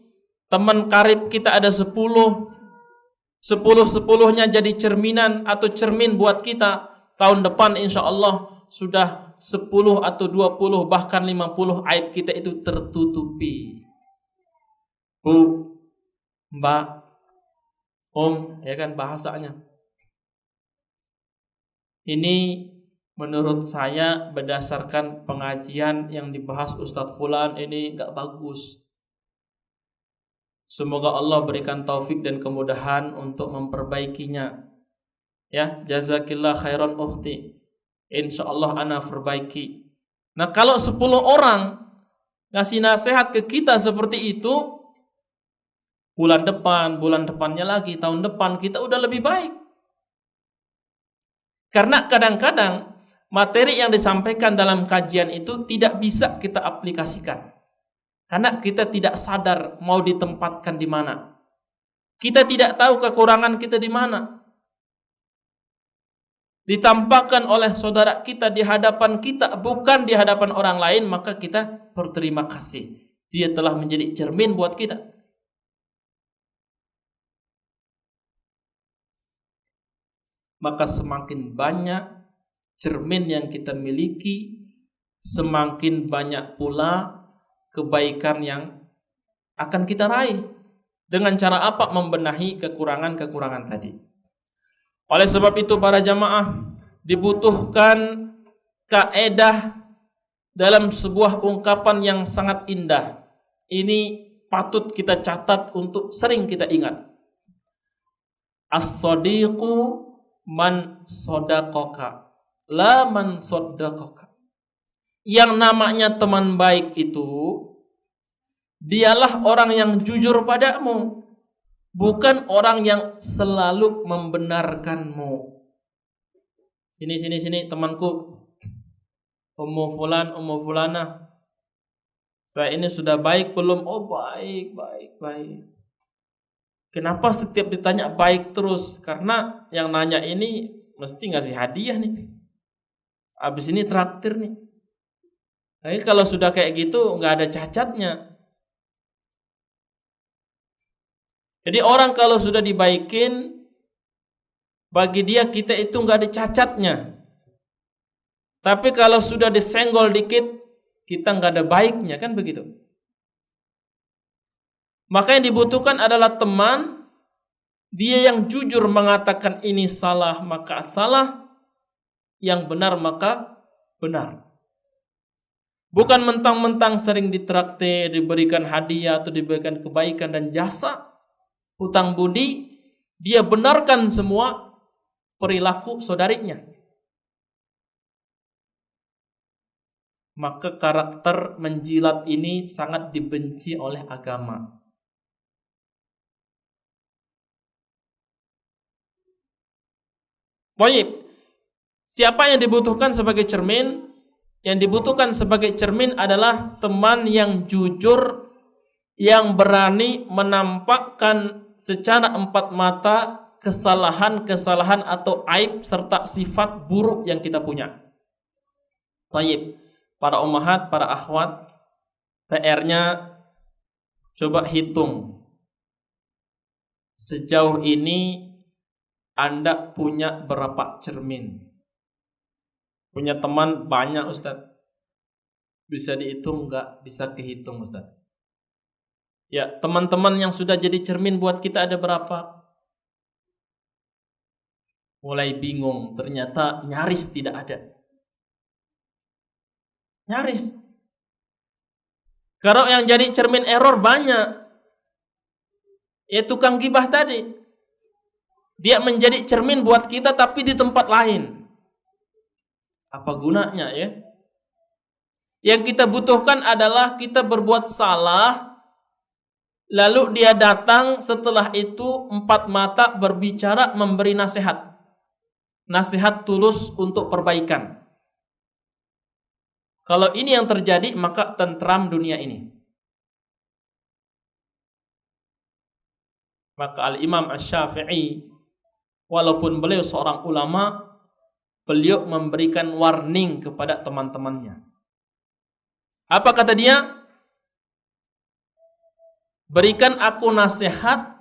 teman karib kita ada 10, 10-10-nya jadi cerminan atau cermin buat kita. Tahun depan insya Allah sudah 10 atau 20 bahkan 50 aib kita itu tertutupi. Bu, Mbak, Om, ya kan bahasanya. Ini menurut saya berdasarkan pengajian yang dibahas Ustadz Fulan ini gak bagus. Semoga Allah berikan taufik dan kemudahan untuk memperbaikinya. Ya, jazakillah khairan ukhti. Insyaallah ana perbaiki. Nah, kalau 10 orang ngasih nasihat ke kita seperti itu, bulan depannya lagi, tahun depan kita udah lebih baik. Karena kadang-kadang materi yang disampaikan dalam kajian itu tidak bisa kita aplikasikan. Karena kita tidak sadar mau ditempatkan di mana. Kita tidak tahu kekurangan kita di mana. Ditampakkan oleh saudara kita di hadapan kita, bukan di hadapan orang lain, maka kita berterima kasih. Dia telah menjadi cermin buat kita. Maka semakin banyak cermin yang kita miliki, semakin banyak pula kebaikan yang akan kita raih. Dengan cara apa? Membenahi kekurangan-kekurangan tadi. Oleh sebab itu para jamaah, dibutuhkan kaedah dalam sebuah ungkapan yang sangat indah. Ini patut kita catat untuk sering kita ingat. As-sadiqu man sodaqoka, la man sodaqoka. Yang namanya teman baik itu dialah orang yang jujur padamu, bukan orang yang selalu membenarkanmu. Sini temanku, Ummu Fulan, Ummu Fulana, saya ini sudah baik belum? Oh baik. Kenapa setiap ditanya baik terus? Karena yang nanya ini mesti ngasih hadiah nih. Abis ini traktir nih. Tapi kalau sudah kayak gitu nggak ada cacatnya. Jadi orang kalau sudah dibaikin, bagi dia kita itu nggak ada cacatnya. Tapi kalau sudah disenggol dikit, kita nggak ada baiknya, kan begitu. Maka yang dibutuhkan adalah teman, dia yang jujur mengatakan ini salah maka salah, yang benar maka benar. Bukan mentang-mentang sering ditraktir, diberikan hadiah atau diberikan kebaikan dan jasa, hutang budi, dia benarkan semua perilaku saudarinya. Maka karakter menjilat ini sangat dibenci oleh agama. Baik, siapa yang dibutuhkan sebagai cermin? Yang dibutuhkan sebagai cermin adalah teman yang jujur, yang berani menampakkan secara empat mata kesalahan-kesalahan atau aib serta sifat buruk yang kita punya. Baik, para ummahat, para akhwat, PR-nya coba hitung. Sejauh ini Anda punya berapa cermin? Punya teman banyak Ustaz. Bisa dihitung enggak? Bisa kehitung Ustaz. Ya, teman-teman yang sudah jadi cermin buat kita ada berapa? Mulai bingung, ternyata nyaris tidak ada. Nyaris. Kalau yang jadi cermin error banyak. Ya tukang gibah tadi. Dia menjadi cermin buat kita tapi di tempat lain. Apa gunanya ya? Yang kita butuhkan adalah kita berbuat salah, lalu dia datang setelah itu empat mata berbicara memberi nasihat. Nasihat tulus untuk perbaikan. Kalau ini yang terjadi, maka tentram dunia ini. Maka Al-Imam Asy-Syafi'i, walaupun beliau seorang ulama, beliau memberikan warning kepada teman-temannya. Apa kata dia? Berikan aku nasihat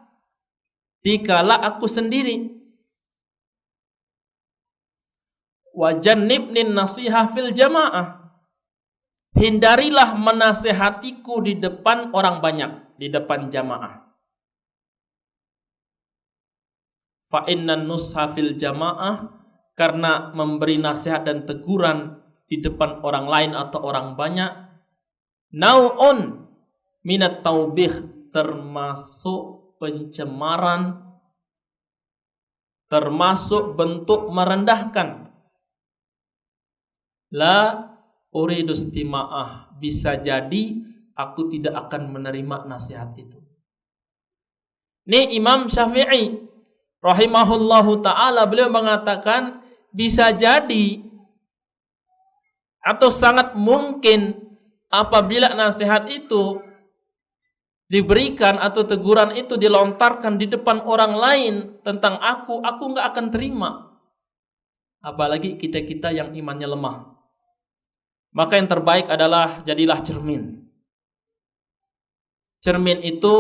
dikala aku sendiri. Wa jannibnin nasihah fil jamaah. Hindarilah menasehatiku di depan orang banyak, di depan jamaah. Fa innan nusha fil jamaah, karena memberi nasihat dan teguran di depan orang lain atau orang banyak, nau'un minat taubih, termasuk pencemaran, termasuk bentuk merendahkan. La uridu istima'ah, bisa jadi aku tidak akan menerima nasihat itu. Ini Imam Syafi'i rahimahullahu ta'ala, beliau mengatakan bisa jadi atau sangat mungkin apabila nasihat itu diberikan atau teguran itu dilontarkan di depan orang lain tentang aku nggak akan terima. Apalagi kita-kita yang imannya lemah. Maka yang terbaik adalah jadilah cermin. Cermin itu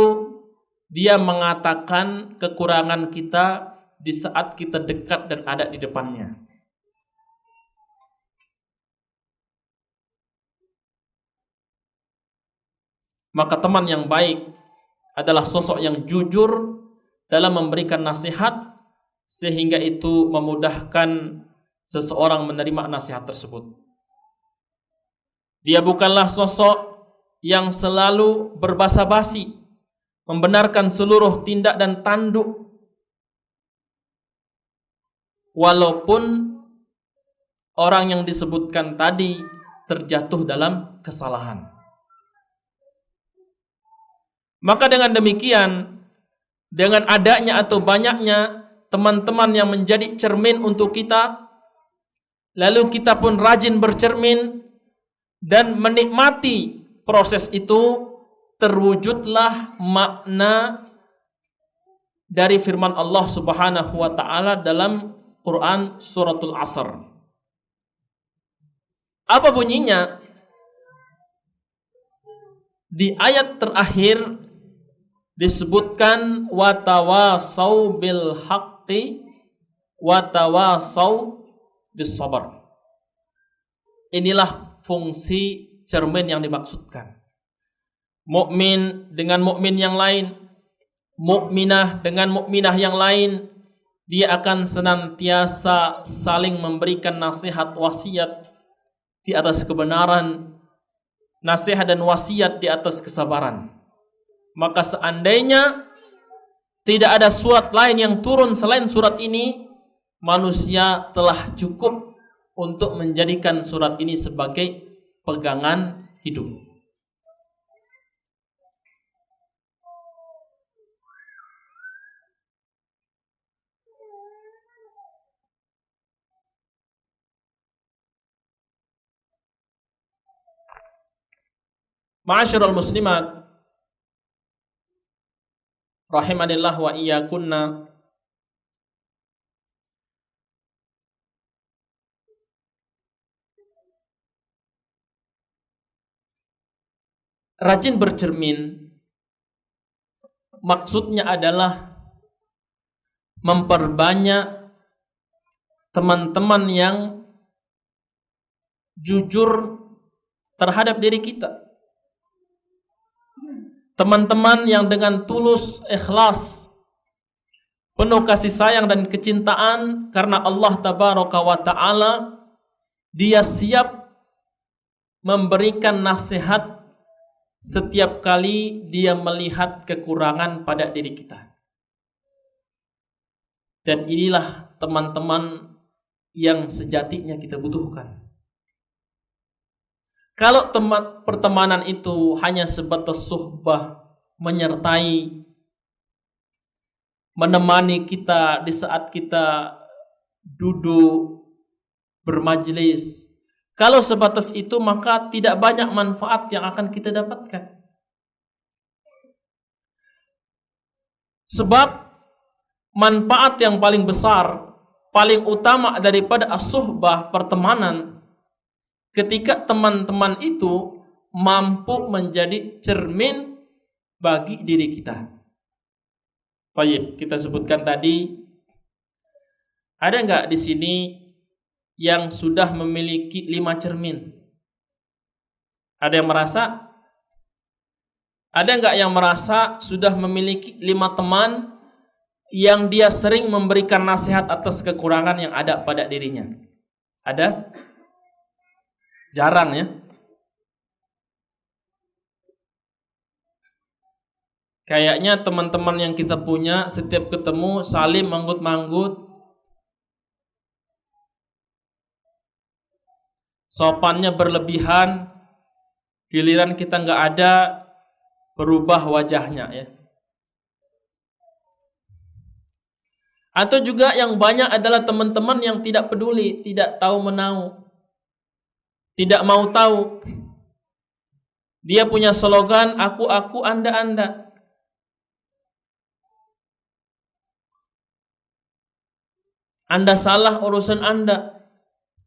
dia mengatakan kekurangan kita di saat kita dekat dan ada di depannya. Maka teman yang baik adalah sosok yang jujur dalam memberikan nasihat, sehingga itu memudahkan seseorang menerima nasihat tersebut. Dia bukanlah sosok yang selalu berbasa-basi, membenarkan seluruh tindak dan tanduk, walaupun orang yang disebutkan tadi terjatuh dalam kesalahan. Maka dengan demikian, dengan adanya atau banyaknya teman-teman yang menjadi cermin untuk kita, lalu kita pun rajin bercermin dan menikmati proses itu, terwujudlah makna dari firman Allah Subhanahu wa taala dalam Quran suratul Asr. Apa bunyinya? Di ayat terakhir disebutkan watawasau bil haqqi watawasau bis sabr. Inilah fungsi cermin yang dimaksudkan. Mukmin dengan mukmin yang lain, mukminah dengan mukminah yang lain, dia akan senantiasa saling memberikan nasihat wasiat di atas kebenaran, nasihat dan wasiat di atas kesabaran. Maka seandainya tidak ada surat lain yang turun selain surat ini, manusia telah cukup untuk menjadikan surat ini sebagai pegangan hidup. Ma'asyiral muslimat rahimanillah wa iyyakunna. Rajin bercermin maksudnya adalah memperbanyak teman-teman yang jujur terhadap diri kita. Teman-teman yang dengan tulus, ikhlas, penuh kasih sayang dan kecintaan karena Allah Tabaraka wa Ta'ala, dia siap memberikan nasihat setiap kali dia melihat kekurangan pada diri kita. Dan inilah teman-teman yang sejatinya kita butuhkan. Kalau pertemanan itu hanya sebatas suhbah, menyertai, menemani kita di saat kita duduk bermajlis, kalau sebatas itu maka tidak banyak manfaat yang akan kita dapatkan. Sebab manfaat yang paling besar, paling utama daripada as-suhbah, pertemanan, ketika teman-teman itu mampu menjadi cermin bagi diri kita. Baik, kita sebutkan tadi, ada nggak di sini yang sudah memiliki 5 cermin? Ada yang merasa? Ada nggak yang merasa sudah memiliki 5 teman yang dia sering memberikan nasihat atas kekurangan yang ada pada dirinya? Ada? Jarang ya. Kayaknya teman-teman yang kita punya setiap ketemu saling manggut-manggut, sopannya berlebihan, giliran kita nggak ada, berubah wajahnya ya. Atau juga yang banyak adalah teman-teman yang tidak peduli, tidak tahu menau, tidak mau tahu. Dia punya slogan, aku, anda. Anda salah urusan Anda,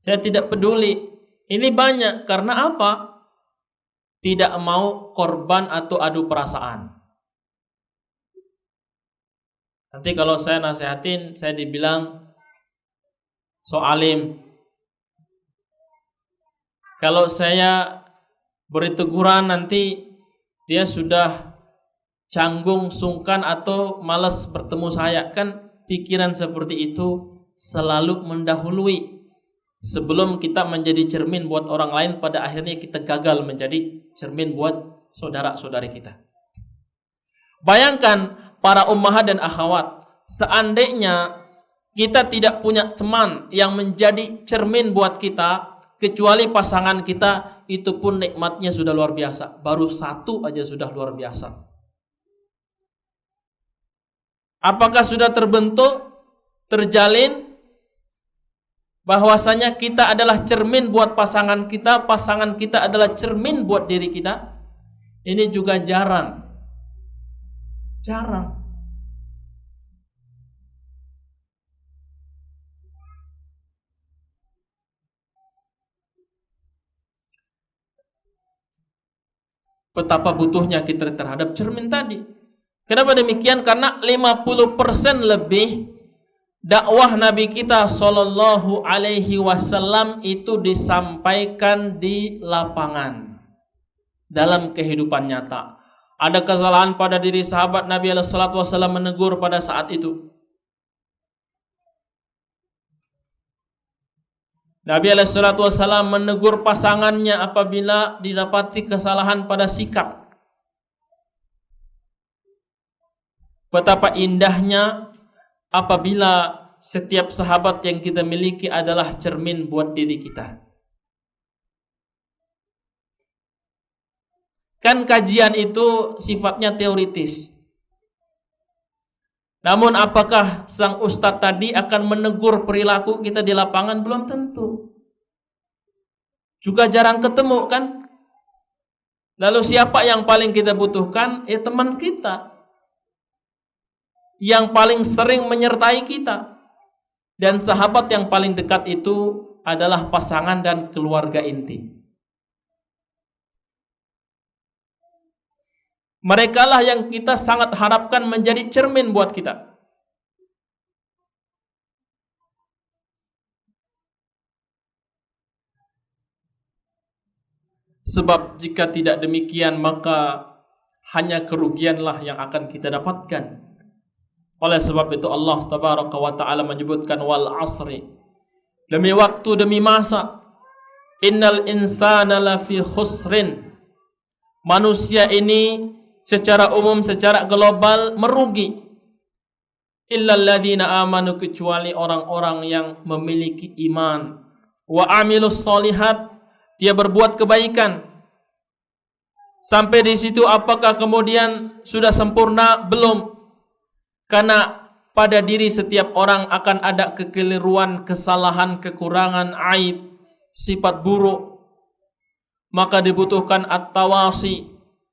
saya tidak peduli. Ini banyak karena apa? Tidak mau korban atau adu perasaan. Nanti kalau saya nasihatin, saya dibilang so alim. Kalau saya beri teguran, nanti dia sudah canggung, sungkan, atau malas bertemu saya. Kan pikiran seperti itu selalu mendahului. Sebelum kita menjadi cermin buat orang lain, pada akhirnya kita gagal menjadi cermin buat saudara-saudari kita. Bayangkan para ummahat dan akhwat, seandainya kita tidak punya teman yang menjadi cermin buat kita, kecuali pasangan kita, itu pun nikmatnya sudah luar biasa. Baru 1 aja sudah luar biasa. Apakah sudah terbentuk, terjalin bahwasanya kita adalah cermin buat pasangan kita adalah cermin buat diri kita? Ini juga jarang. Betapa butuhnya kita terhadap cermin tadi. Kenapa demikian? Karena 50% lebih dakwah Nabi kita Shallallahu Alaihi Wasallam itu disampaikan di lapangan, dalam kehidupan nyata. Ada kesalahan pada diri sahabat Nabi Alaihi Wasallam, menegur pada saat itu. Nabi Alaihi Wasallam menegur pasangannya apabila didapati kesalahan pada sikap. Betapa indahnya apabila setiap sahabat yang kita miliki adalah cermin buat diri kita. Kan kajian itu sifatnya teoritis. Namun apakah sang ustadz tadi akan menegur perilaku kita di lapangan? Belum tentu. Juga jarang ketemu kan? Lalu siapa yang paling kita butuhkan? Ya teman kita, yang paling sering menyertai kita. Dan sahabat yang paling dekat itu adalah pasangan dan keluarga inti. Merekalah yang kita sangat harapkan menjadi cermin buat kita. Sebab jika tidak demikian, maka hanya kerugianlah yang akan kita dapatkan. Oleh sebab itu Allah Tabaraka wa Ta'ala menyebutkan wal asri, demi waktu, demi masa, innal insana lafi khusrin, manusia ini secara umum, secara global merugi. Illal ladzina amanu, kecuali orang-orang yang memiliki iman. Wa amilus solihat, dia berbuat kebaikan. Sampai di situ apakah kemudian sudah sempurna? Belum. Karena pada diri setiap orang akan ada kekeliruan, kesalahan, kekurangan, aib, sifat buruk. Maka dibutuhkan at-tawasi,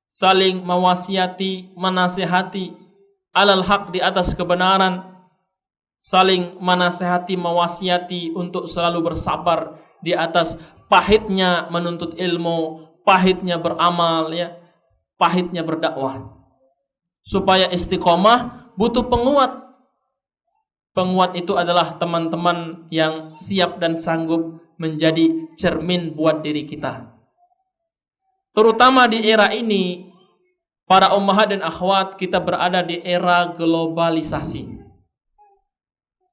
saling mewasiati, menasihati, alal haq, di atas kebenaran, saling menasihati, mewasiati untuk selalu bersabar di atas pahitnya menuntut ilmu, pahitnya beramal, ya, pahitnya berdakwah. Supaya istiqomah butuh penguat. Penguat itu adalah teman-teman yang siap dan sanggup menjadi cermin buat diri kita. Terutama di era ini, para ummahat dan akhwat, kita berada di era globalisasi.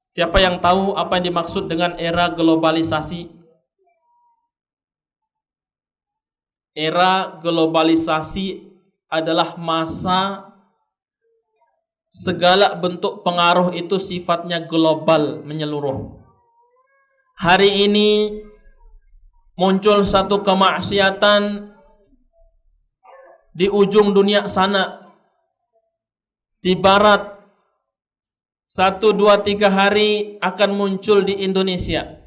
Siapa yang tahu apa yang dimaksud dengan era globalisasi? Era globalisasi adalah masa segala bentuk pengaruh itu sifatnya global, menyeluruh. Hari ini muncul satu kemaksiatan di ujung dunia sana, di barat, 1, 2, 3 hari akan muncul di Indonesia.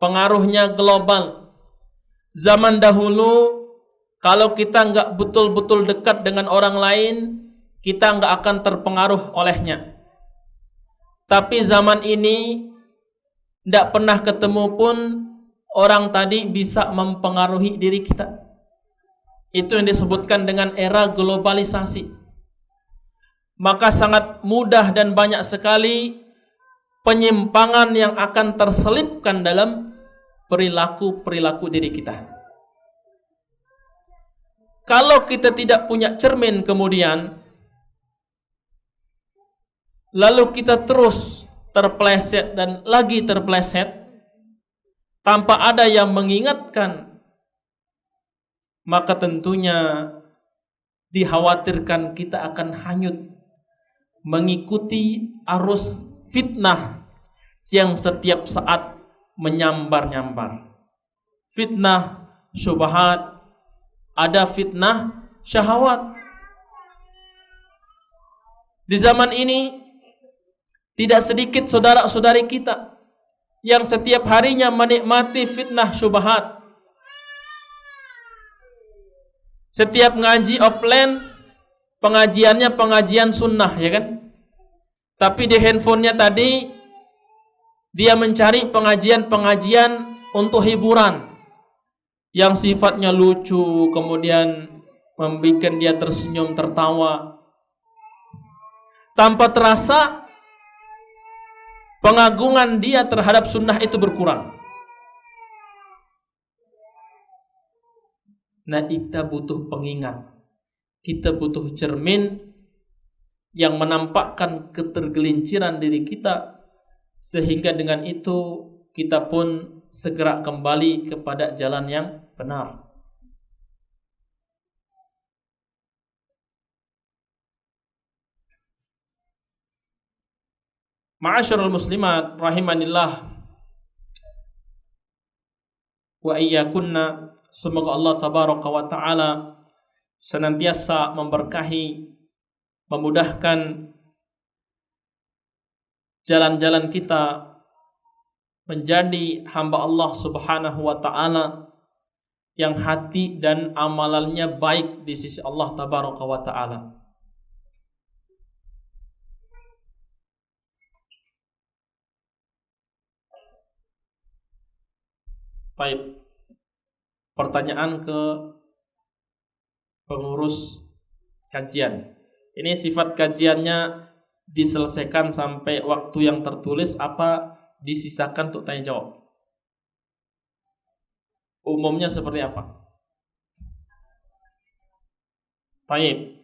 Pengaruhnya global. Zaman dahulu, kalau kita nggak betul-betul dekat dengan orang lain, kita nggak akan terpengaruh olehnya. Tapi zaman ini, nggak pernah ketemu pun, orang tadi bisa mempengaruhi diri kita. Itu yang disebutkan dengan era globalisasi. Maka sangat mudah dan banyak sekali penyimpangan yang akan terselipkan dalam perilaku-perilaku diri kita. Kalau kita tidak punya cermin kemudian, lalu kita terus terpleset dan lagi terpleset, tanpa ada yang mengingatkan, maka tentunya dikhawatirkan kita akan hanyut mengikuti arus fitnah yang setiap saat menyambar-nyambar. Fitnah syubhat, ada fitnah syahwat. Di zaman ini tidak sedikit saudara-saudari kita yang setiap harinya menikmati fitnah syubhat. Setiap ngaji offline, pengajiannya pengajian sunnah, ya kan? Tapi di handphonenya tadi, dia mencari pengajian-pengajian untuk hiburan yang sifatnya lucu, kemudian membuat dia tersenyum, tertawa. Tanpa terasa, pengagungan dia terhadap sunnah itu berkurang. Nah, kita butuh pengingat, kita butuh cermin yang menampakkan ketergelinciran diri kita, sehingga dengan itu kita pun segera kembali kepada jalan yang benar. Ma'asyiral muslimat rahimanillah wa iyyakunna. Semoga Allah tabaraka wa ta'ala senantiasa memberkahi, memudahkan jalan-jalan kita menjadi hamba Allah subhanahu wa ta'ala yang hati dan amalannya baik di sisi Allah tabaraka wa ta'ala. Baik, pertanyaan ke pengurus kajian. Ini sifat kajiannya diselesaikan sampai waktu yang tertulis, apa disisakan untuk tanya jawab? Umumnya seperti apa? Baik,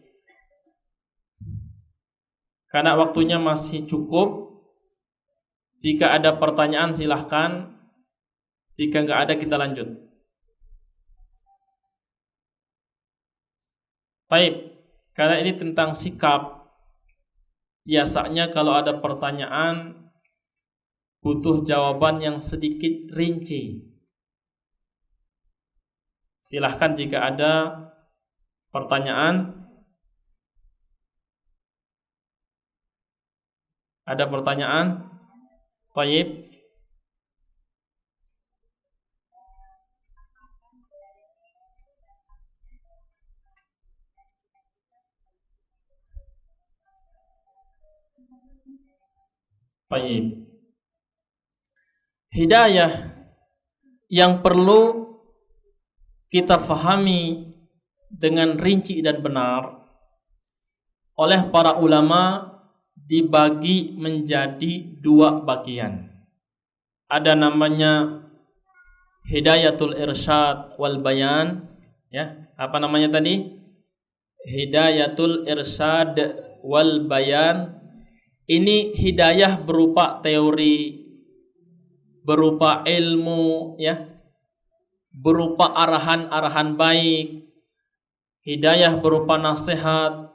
karena waktunya masih cukup, jika ada pertanyaan silahkan. Jika nggak ada, kita lanjut. Baik, karena ini tentang sikap. Biasanya kalau ada pertanyaan butuh jawaban yang sedikit rinci. Silahkan jika ada pertanyaan. Ada pertanyaan? Baik. Baik. Hidayah yang perlu kita fahami dengan rinci dan benar oleh para ulama dibagi menjadi dua bagian. Ada namanya hidayatul irsyad wal bayan, ya. Apa namanya tadi? Hidayatul irsyad wal bayan. Ini hidayah berupa teori, berupa ilmu, ya, berupa arahan-arahan baik, hidayah berupa nasihat,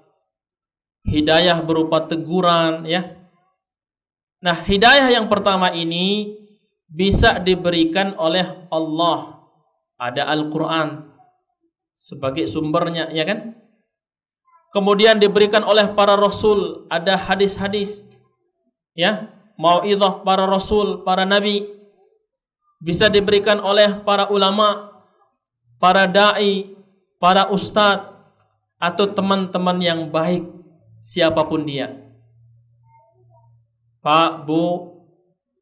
hidayah berupa teguran, ya. Nah, hidayah yang pertama ini bisa diberikan oleh Allah. Ada Al-Quran sebagai sumbernya, ya kan? Kemudian diberikan oleh para rasul, ada hadis-hadis, ya, mau'izah para rasul, para nabi. Bisa diberikan oleh para ulama, para dai, para ustadz, atau teman-teman yang baik, siapapun dia. Pak, Bu,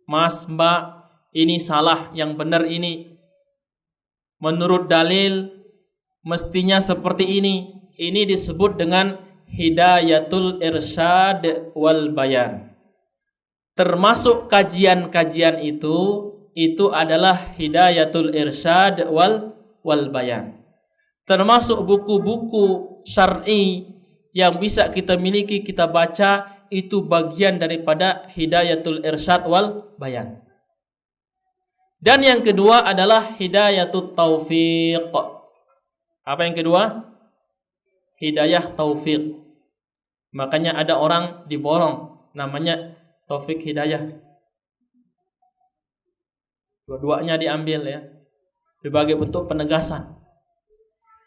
Mas, Mbak, ini salah, yang benar ini. Menurut dalil, mestinya seperti ini. Ini disebut dengan hidayatul irsyad wal bayan. Termasuk kajian-kajian itu adalah hidayatul irsyad wal bayan. Termasuk buku-buku syar'i yang bisa kita miliki, kita baca, itu bagian daripada hidayatul irsyad wal bayan. Dan yang kedua adalah hidayatul taufiq. Apa yang kedua? Hidayah taufik. Makanya ada orang diborong, namanya taufik hidayah. Dua-duanya diambil, ya, sebagai bentuk penegasan.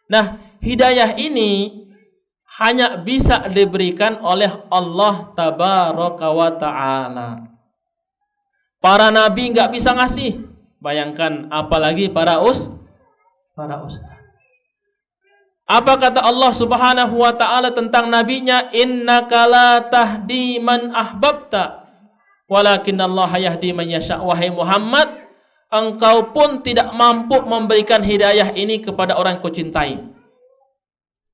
Nah, hidayah ini hanya bisa diberikan oleh Allah tabaraka wa ta'ala. Para nabi nggak bisa ngasih. Bayangkan apalagi para ustaz. Apa kata Allah Subhanahu wa ta'ala tentang nabinya? Innaka la tahdi man ahbabta walakinnallaha yahdi man yasha. Wahai Muhammad, engkau pun tidak mampu memberikan hidayah ini kepada orang yang kau cintai.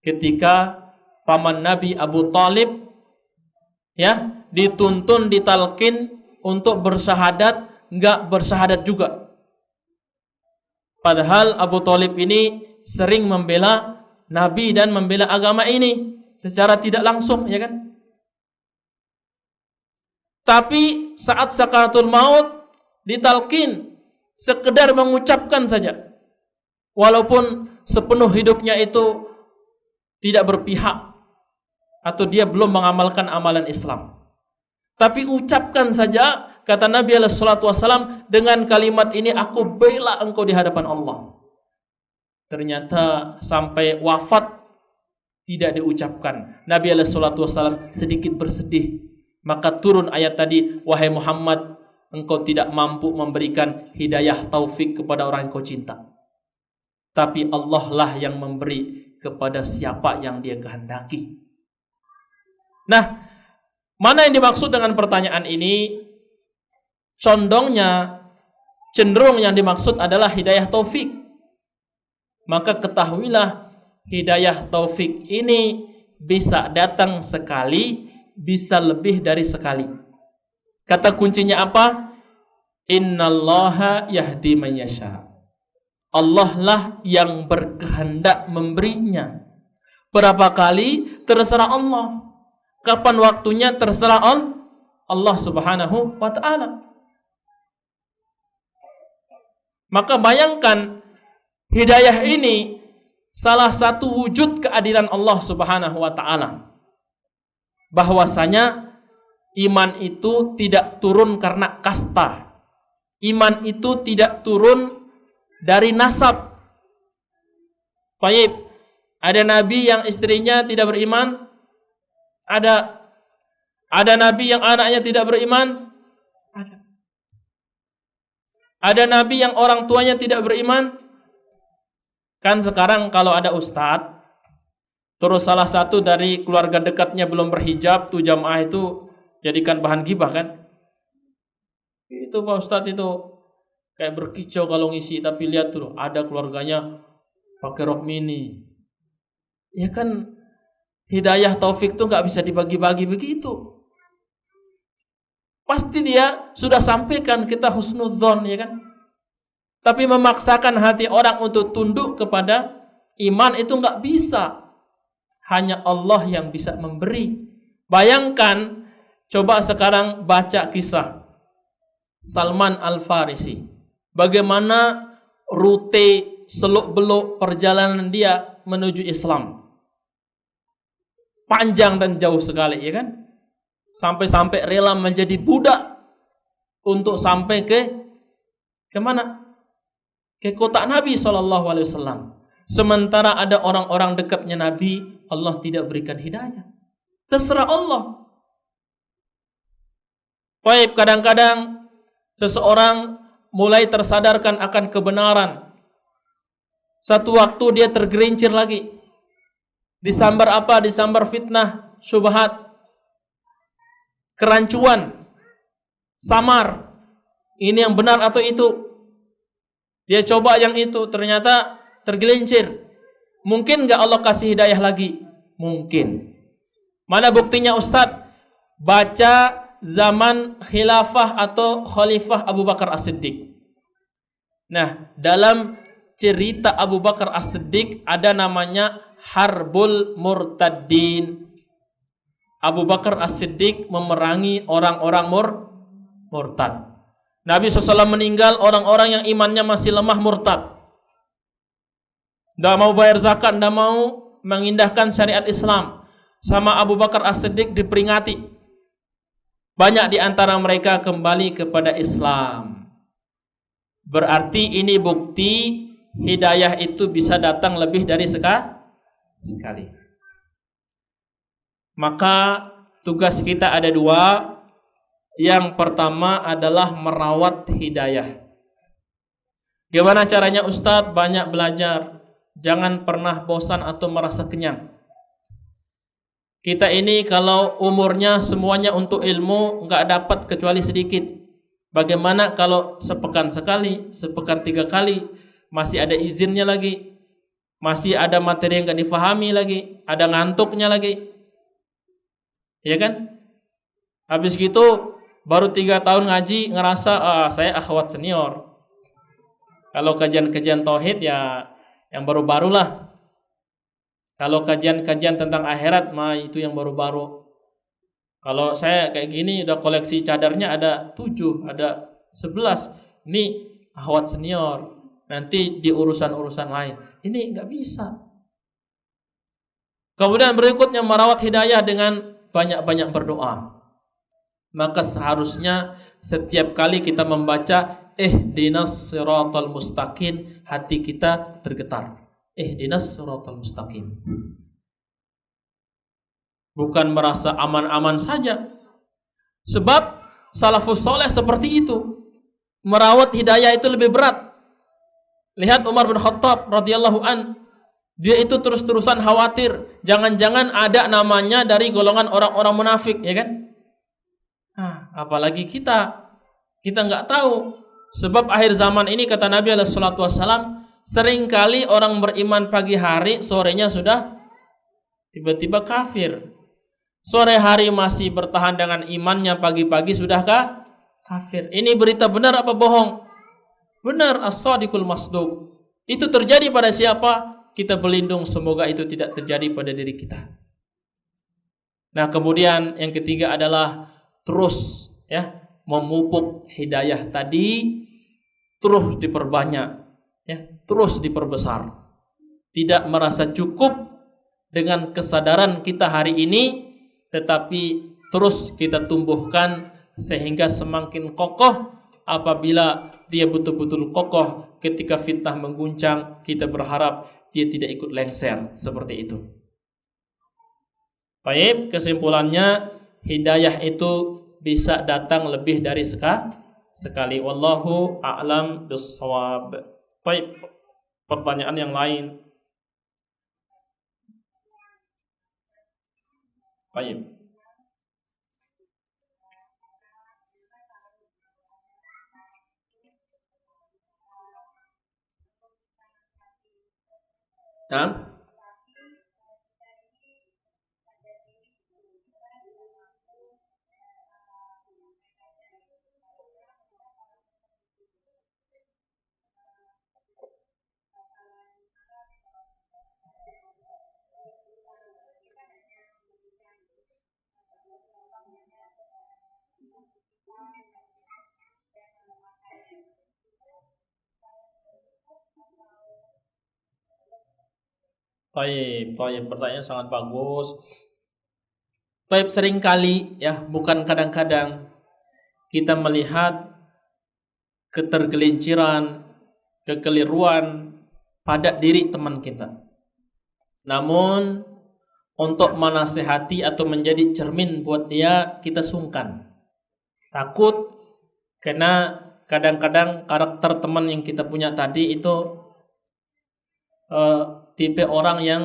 Ketika paman Nabi Abu Talib, ya, dituntun, ditalkin untuk bersyahadat, enggak bersyahadat juga. Padahal Abu Talib ini sering membela Nabi dan membela agama ini secara tidak langsung, ya kan? Tapi saat sakaratul maut ditalkin, sekedar mengucapkan saja, walaupun sepenuh hidupnya itu tidak berpihak atau dia belum mengamalkan amalan Islam, tapi ucapkan saja, kata Nabi SAW, dengan kalimat ini aku bela engkau di hadapan Allah. Ternyata sampai wafat tidak diucapkan. Nabi SAW sedikit bersedih. Maka turun ayat tadi, wahai Muhammad, engkau tidak mampu memberikan hidayah taufik kepada orang yang kau cinta. Tapi Allah lah yang memberi kepada siapa yang dia kehendaki. Nah, mana yang dimaksud dengan pertanyaan ini? Condongnya, cenderung yang dimaksud adalah hidayah taufik. Maka ketahuilah, hidayah taufik ini bisa datang sekali, bisa lebih dari sekali. Kata kuncinya apa? Innallaha yahdi man yasha. Allah lah yang berkehendak memberinya. Berapa kali? Terserah Allah. Kapan waktunya? Terserah Allah Subhanahu wa ta'ala. Maka bayangkan, hidayah ini salah satu wujud keadilan Allah Subhanahu wa taala. Bahwasanya iman itu tidak turun karena kasta. Iman itu tidak turun dari nasab. Baik, ada nabi yang istrinya tidak beriman? Ada. Ada nabi yang anaknya tidak beriman? Ada. Ada nabi yang orang tuanya tidak beriman? Kan sekarang kalau ada ustadz, terus salah satu dari keluarga dekatnya belum berhijab, tuh jamaah itu jadikan bahan gibah kan? Itu Pak Ustadz itu kayak berkicau kalau ngisi, tapi lihat tuh ada keluarganya pakai rok mini. Ya kan hidayah taufik tuh nggak bisa dibagi-bagi begitu. Pasti dia sudah sampaikan kita husnudzon, ya kan? Tapi memaksakan hati orang untuk tunduk kepada iman itu nggak bisa. Hanya Allah yang bisa memberi. Bayangkan, coba sekarang baca kisah Salman Al-Farisi. Bagaimana rute seluk-beluk perjalanan dia menuju Islam. Panjang dan jauh sekali, ya kan? Sampai-sampai rela menjadi budak untuk sampai ke mana? Ke kota Nabi SAW. Sementara ada orang-orang dekatnya Nabi, Allah tidak berikan hidayah. Terserah Allah. Baik, kadang-kadang seseorang mulai tersadarkan akan kebenaran. Satu waktu dia tergelincir lagi. Disambar apa? Disambar fitnah, syubhat, kerancuan, samar. Ini yang benar atau itu? Dia coba yang itu, ternyata tergelincir. Mungkin nggak Allah kasih hidayah lagi? Mungkin. Mana buktinya Ustadz? Baca zaman khilafah atau khalifah Abu Bakar As-Siddiq. Nah, dalam cerita Abu Bakar As-Siddiq ada namanya Harbul Murtaddin. Abu Bakar As-Siddiq memerangi orang-orang murtad. Nabi SAW meninggal, orang-orang yang imannya masih lemah murtad. Tidak mau bayar zakat, tidak mau mengindahkan syariat Islam. Sama Abu Bakar As-Siddiq diperingati. Banyak di antara mereka kembali kepada Islam. Berarti ini bukti hidayah itu bisa datang lebih dari sekali. Maka tugas kita ada dua. Yang pertama adalah merawat hidayah. Gimana caranya Ustadz? Banyak belajar. Jangan pernah bosan atau merasa kenyang. Kita ini kalau umurnya semuanya untuk ilmu, nggak dapat kecuali sedikit. Bagaimana kalau sepekan sekali, sepekan 3 kali, masih ada izinnya lagi, masih ada materi yang nggak difahami lagi, ada ngantuknya lagi, ya kan? Habis gitu baru 3 tahun ngaji ngerasa saya akhwat senior. Kalau kajian-kajian tauhid ya yang baru-barulah. Kalau kajian-kajian tentang akhirat mah itu yang baru-baru. Kalau saya kayak gini udah koleksi cadarnya ada 7, ada 11. Ini akhwat senior. Nanti di urusan-urusan lain. Ini nggak bisa. Kemudian berikutnya merawat hidayah dengan banyak-banyak berdoa. Maka seharusnya setiap kali kita membaca ihdinas siratal mustaqim, hati kita tergetar. Ihdinas siratal mustaqim. Bukan merasa aman-aman saja. Sebab salafus soleh seperti itu. Merawat hidayah itu lebih berat. Lihat Umar bin Khattab radhiyallahu an, dia itu terus-terusan khawatir jangan-jangan ada namanya dari golongan orang-orang munafik, ya kan? Apalagi kita nggak tahu. Sebab akhir zaman ini kata Nabi SAW, seringkali orang beriman pagi hari, sorenya sudah tiba-tiba kafir. Sore hari masih bertahan dengan imannya, pagi-pagi sudahkah kafir. Ini berita benar apa bohong? Benar, as-sadiqul masduq. Itu terjadi pada siapa? Kita berlindung semoga itu tidak terjadi pada diri kita. Nah, kemudian yang ketiga adalah terus memupuk hidayah tadi, terus diperbanyak, terus diperbesar. tidak merasa cukup dengan kesadaran kita hari ini, tetapi terus kita tumbuhkan sehingga semakin kokoh. Apabila dia betul-betul kokoh ketika fitnah mengguncang, kita berharap dia tidak ikut lengser seperti itu. Baik, kesimpulannya hidayah itu bisa datang lebih dari sekali. Wallahu a'lam bissawab. Baik, pertanyaan yang lain. Baik. Nah, baik, pertanyaan sangat bagus. Baik, seringkali ya, bukan kadang-kadang kita melihat ketergelinciran, kekeliruan pada diri teman kita. Namun untuk menasehati atau menjadi cermin buat dia, kita sungkan. Takut karena kadang-kadang karakter teman yang kita punya tadi itu tipe orang yang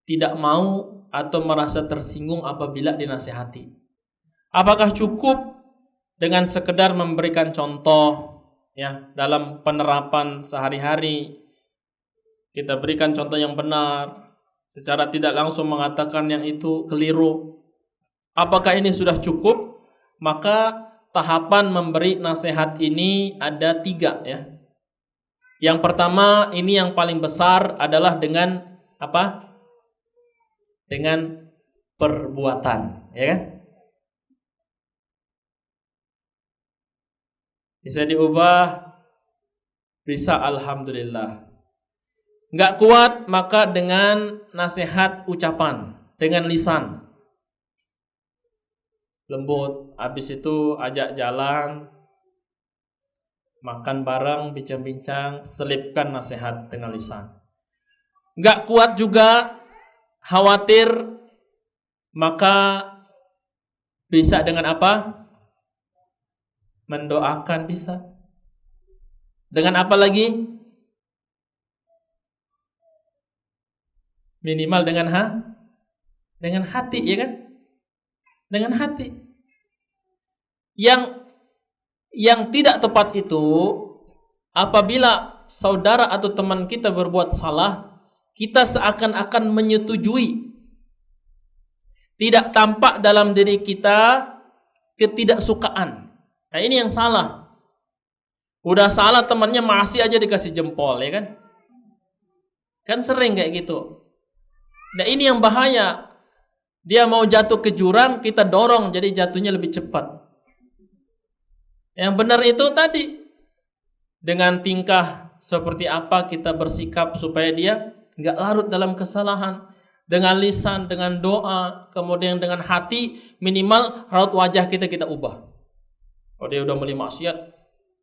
tidak mau atau merasa tersinggung apabila dinasehati. Apakah cukup dengan sekedar memberikan contoh ya dalam penerapan sehari-hari? Kita berikan contoh yang benar, secara tidak langsung mengatakan yang itu keliru. Apakah ini sudah cukup? Maka tahapan memberi nasihat ini ada 3 ya. Yang pertama, ini yang paling besar adalah dengan apa? Dengan perbuatan, ya kan? Bisa diubah, bisa alhamdulillah. Nggak kuat, maka dengan nasihat ucapan, dengan lisan. Lembut, habis itu ajak jalan, makan bareng, bincang-bincang, selipkan nasihat dengan lisan. Nggak kuat juga, khawatir, maka bisa dengan apa? Mendoakan bisa. Dengan apa lagi? Minimal dengan hati, ya kan? Dengan hati. Yang tidak tepat itu apabila saudara atau teman kita berbuat salah, kita seakan-akan menyetujui. Tidak tampak dalam diri kita ketidaksukaan. Nah, ini yang salah. Udah salah temannya masih aja dikasih jempol, ya kan? Kan sering kayak gitu. Nah, ini yang bahaya. Dia mau jatuh ke jurang, kita dorong jadi jatuhnya lebih cepat. Yang benar itu tadi, dengan tingkah seperti apa kita bersikap supaya dia nggak larut dalam kesalahan. Dengan lisan, dengan doa, kemudian dengan hati, minimal raut wajah kita ubah. Kalau dia udah mulai maksiat,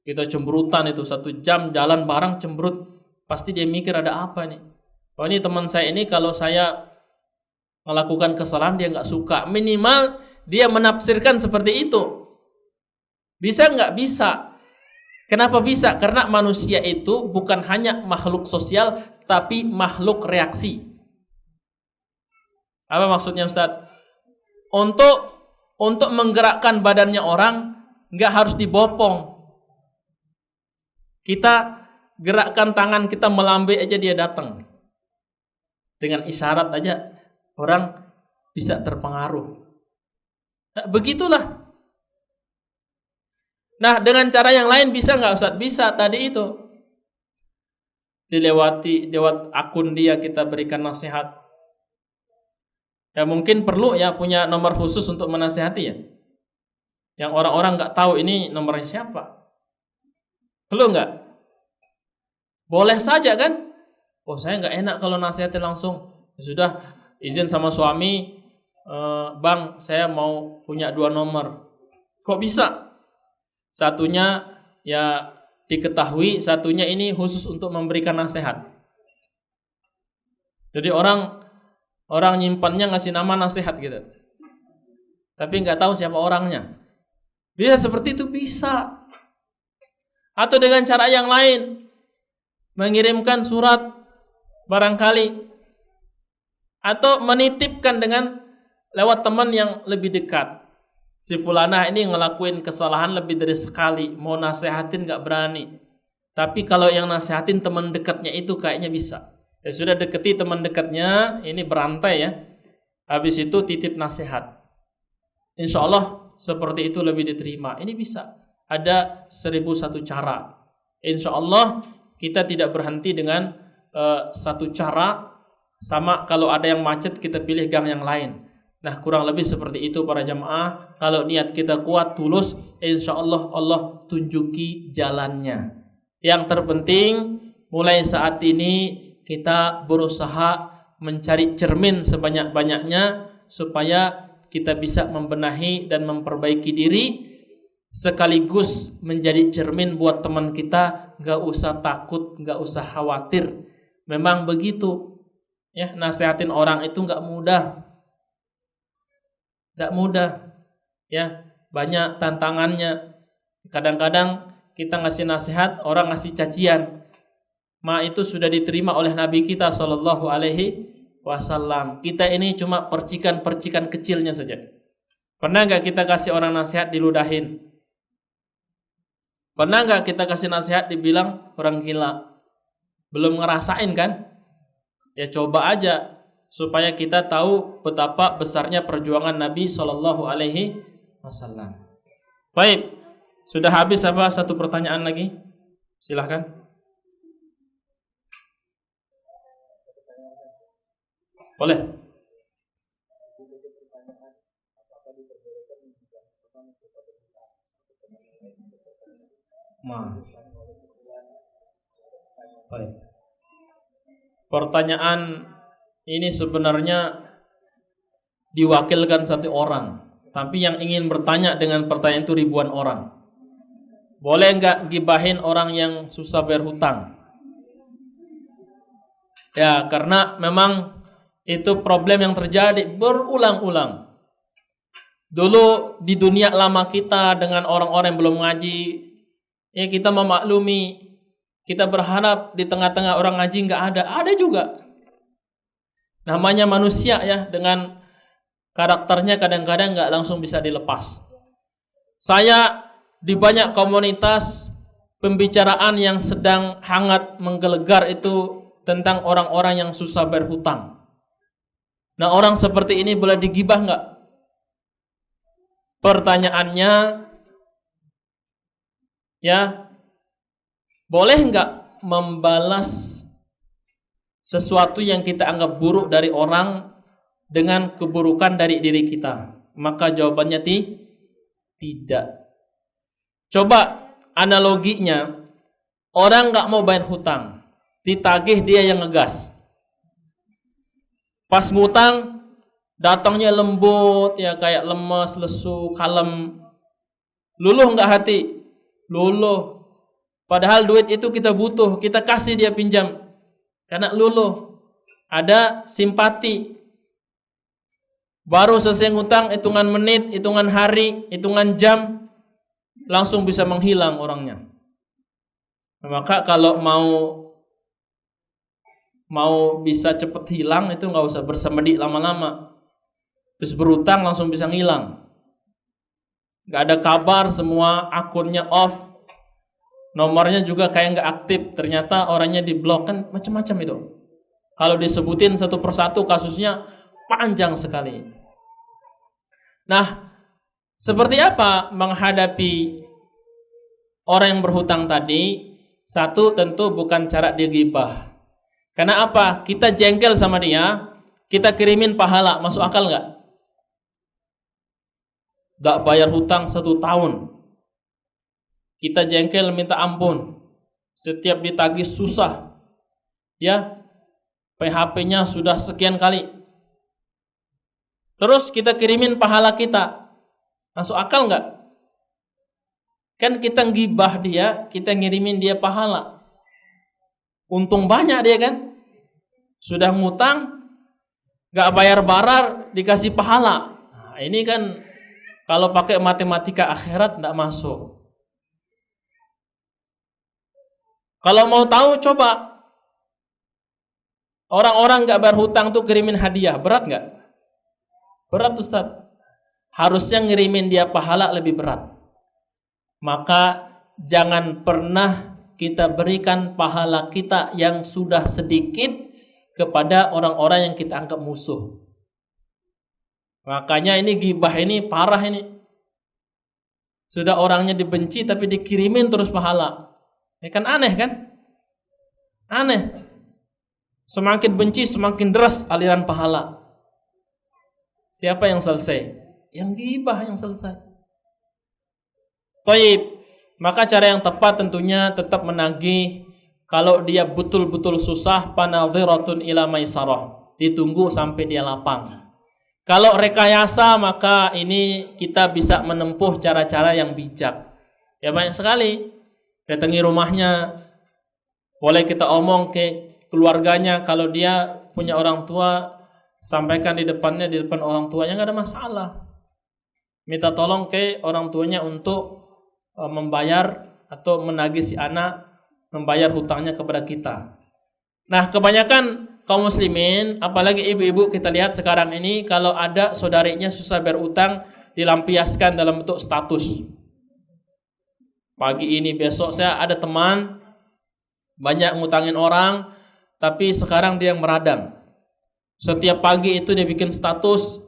kita cemberutan itu 1 jam jalan bareng cemberut, pasti dia mikir ada apa nih. Oh, ini teman saya ini kalau saya melakukan kesalahan dia nggak suka. Minimal dia menafsirkan seperti itu. Bisa nggak? Bisa. Kenapa bisa? Karena manusia itu bukan hanya makhluk sosial, tapi makhluk reaksi. Apa maksudnya, Ustaz? Untuk menggerakkan badannya orang nggak harus dibopong. Kita gerakkan tangan kita melambai aja dia datang. Dengan isyarat aja orang bisa terpengaruh. Nah, begitulah. Nah, dengan cara yang lain bisa nggak, Ustaz? Bisa, tadi itu. Lewat akun dia kita berikan nasihat. Ya mungkin perlu ya punya nomor khusus untuk menasihati ya. Yang orang-orang nggak tahu ini nomornya siapa. Perlu nggak? Boleh saja kan? Oh, saya nggak enak kalau nasihatin langsung. Ya sudah, izin sama suami, Bang, saya mau punya 2 nomor. Kok bisa? Satunya ya diketahui, satunya ini khusus untuk memberikan nasihat. Jadi orang nyimpannya ngasih nama nasihat gitu, tapi nggak tahu siapa orangnya. Bisa seperti itu, bisa. Atau dengan cara yang lain, mengirimkan surat barangkali, atau menitipkan dengan lewat teman yang lebih dekat. Si fulanah ini ngelakuin kesalahan lebih dari sekali, mau nasehatin gak berani. Tapi kalau yang nasehatin teman dekatnya itu kayaknya bisa. Ya sudah, deketi teman dekatnya, ini berantai ya. Habis itu titip nasihat. Insya Allah seperti itu lebih diterima. Ini bisa. Ada 1001 cara. Insya Allah kita tidak berhenti dengan satu cara. Sama kalau ada yang macet kita pilih gang yang lain. Nah, kurang lebih seperti itu para jamaah. Kalau niat kita kuat, tulus, insya Allah Allah tunjuki jalannya. Yang terpenting mulai saat ini kita berusaha mencari cermin sebanyak-banyaknya supaya kita bisa membenahi dan memperbaiki diri, sekaligus menjadi cermin buat teman kita. Gak usah takut, gak usah khawatir. Memang begitu ya, nasihatin orang itu gak mudah. Tidak mudah ya, banyak tantangannya. Kadang-kadang kita ngasih nasihat, orang ngasih cacian. Itu sudah diterima oleh Nabi kita Shallallahu Alaihi Wasallam. Kita ini cuma percikan-percikan kecilnya saja. Pernah nggak kita kasih orang nasihat diludahin? Pernah nggak kita kasih nasihat dibilang orang gila? Belum ngerasain kan? Ya coba aja, supaya kita tahu betapa besarnya perjuangan Nabi Shallallahu Alaihi Wasallam. Baik, sudah habis apa? Satu pertanyaan lagi, silahkan. Boleh. Baik. Pertanyaan ini sebenarnya diwakilkan satu orang, tapi yang ingin bertanya dengan pertanyaan itu ribuan orang. Boleh nggak gibahin orang yang susah bayar hutang? Ya, karena memang itu problem yang terjadi berulang-ulang. Dulu di dunia lama kita dengan orang-orang yang belum ngaji, ya kita memaklumi, kita berharap di tengah-tengah orang ngaji nggak ada juga. Namanya manusia ya, dengan karakternya kadang-kadang nggak langsung bisa dilepas. Saya di banyak komunitas pembicaraan yang sedang hangat menggelegar itu tentang orang-orang yang susah bayar hutang. Nah, orang seperti ini boleh digibah nggak? Pertanyaannya, ya, boleh nggak membalas sesuatu yang kita anggap buruk dari orang dengan keburukan dari diri kita? Maka jawabannya tidak. Coba analoginya, orang nggak mau bayar hutang, ditagih dia yang ngegas. Pas ngutang, datangnya lembut, ya kayak lemas, lesu, kalem. Luluh nggak hati? Luluh. Padahal duit itu kita butuh, kita kasih dia pinjam. Karena luluh, ada simpati. Baru selesai ngutang, hitungan menit, hitungan hari, hitungan jam, langsung bisa menghilang orangnya. Maka kalau mau bisa cepet hilang itu nggak usah bersemedi lama-lama. Terus berutang langsung bisa ngilang. Nggak ada kabar, semua akunnya off, nomornya juga kayak nggak aktif. Ternyata orangnya diblok, kan macam-macam itu. Kalau disebutin satu persatu kasusnya panjang sekali. Nah, seperti apa menghadapi orang yang berhutang tadi? Satu, tentu bukan cara digibah. Karena apa? Kita jengkel sama dia, kita kirimin pahala, masuk akal nggak? Nggak bayar hutang 1 tahun, kita jengkel minta ampun, setiap ditagih susah, ya PHP-nya sudah sekian kali. Terus kita kirimin pahala kita. Masuk akal nggak? Kan kita ngibah dia, kita ngirimin dia pahala. Untung banyak dia kan? Sudah ngutang, nggak bayar-barar, dikasih pahala. Nah, ini kan kalau pakai matematika akhirat nggak masuk. Kalau mau tahu coba orang-orang nggak bayar hutang tuh kirimin hadiah, berat nggak? Berat Ustaz. Harusnya ngirimin dia pahala lebih berat. Maka jangan pernah kita berikan pahala kita yang sudah sedikit kepada orang-orang yang kita anggap musuh. Makanya ini ghibah ini parah ini. Sudah orangnya dibenci tapi dikirimin terus pahala. Ini kan aneh kan? Aneh. Semakin benci semakin deras aliran pahala. Siapa yang selesai? Yang ghibah yang selesai. Baik, maka cara yang tepat tentunya tetap menagih. Kalau dia betul-betul susah, panadhiratun ila maisarah, ditunggu sampai dia lapang. Kalau rekayasa, maka ini kita bisa menempuh cara-cara yang bijak. Ya banyak sekali. Datangi rumahnya, boleh kita omong ke keluarganya. Kalau dia punya orang tua, sampaikan di depannya, di depan orang tuanya, nggak ada masalah. Minta tolong ke orang tuanya untuk membayar atau menagih si anak membayar hutangnya kepada kita. Nah, kebanyakan kaum muslimin, apalagi ibu-ibu, kita lihat sekarang ini kalau ada saudarinya susah bayar utang, dilampiaskan dalam bentuk status. Pagi ini, besok saya ada teman banyak ngutangin orang, tapi sekarang dia yang meradang. Setiap pagi itu dia bikin status,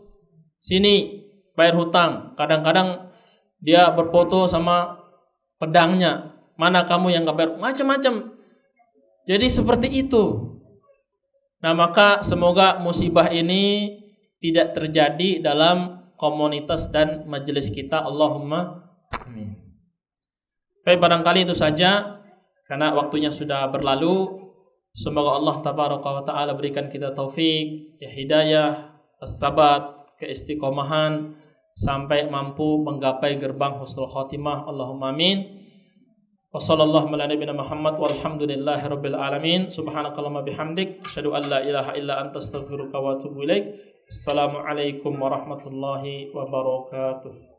sini bayar hutang. Kadang-kadang dia berfoto sama pedangnya, mana kamu yang gak bayar, macam-macam. Jadi seperti itu. Nah, maka semoga musibah ini tidak terjadi dalam komunitas dan majelis kita. Allahumma amin. Baik, barangkali itu saja karena waktunya sudah berlalu. Semoga Allah tabaraka wa taala berikan kita taufik, ya hidayah, as-sabat, keistiqomahan sampai mampu menggapai gerbang husnul khotimah. Allahumma amin. Wa sallallahu ala nabiyyina Muhammad walhamdulillahi rabbil alamin. Subhanakallahumma bihamdik asyhadu an la ilaha illa anta astaghfiruka wa atubu ilaik. Assalamualaikum warahmatullahi wabarakatuh.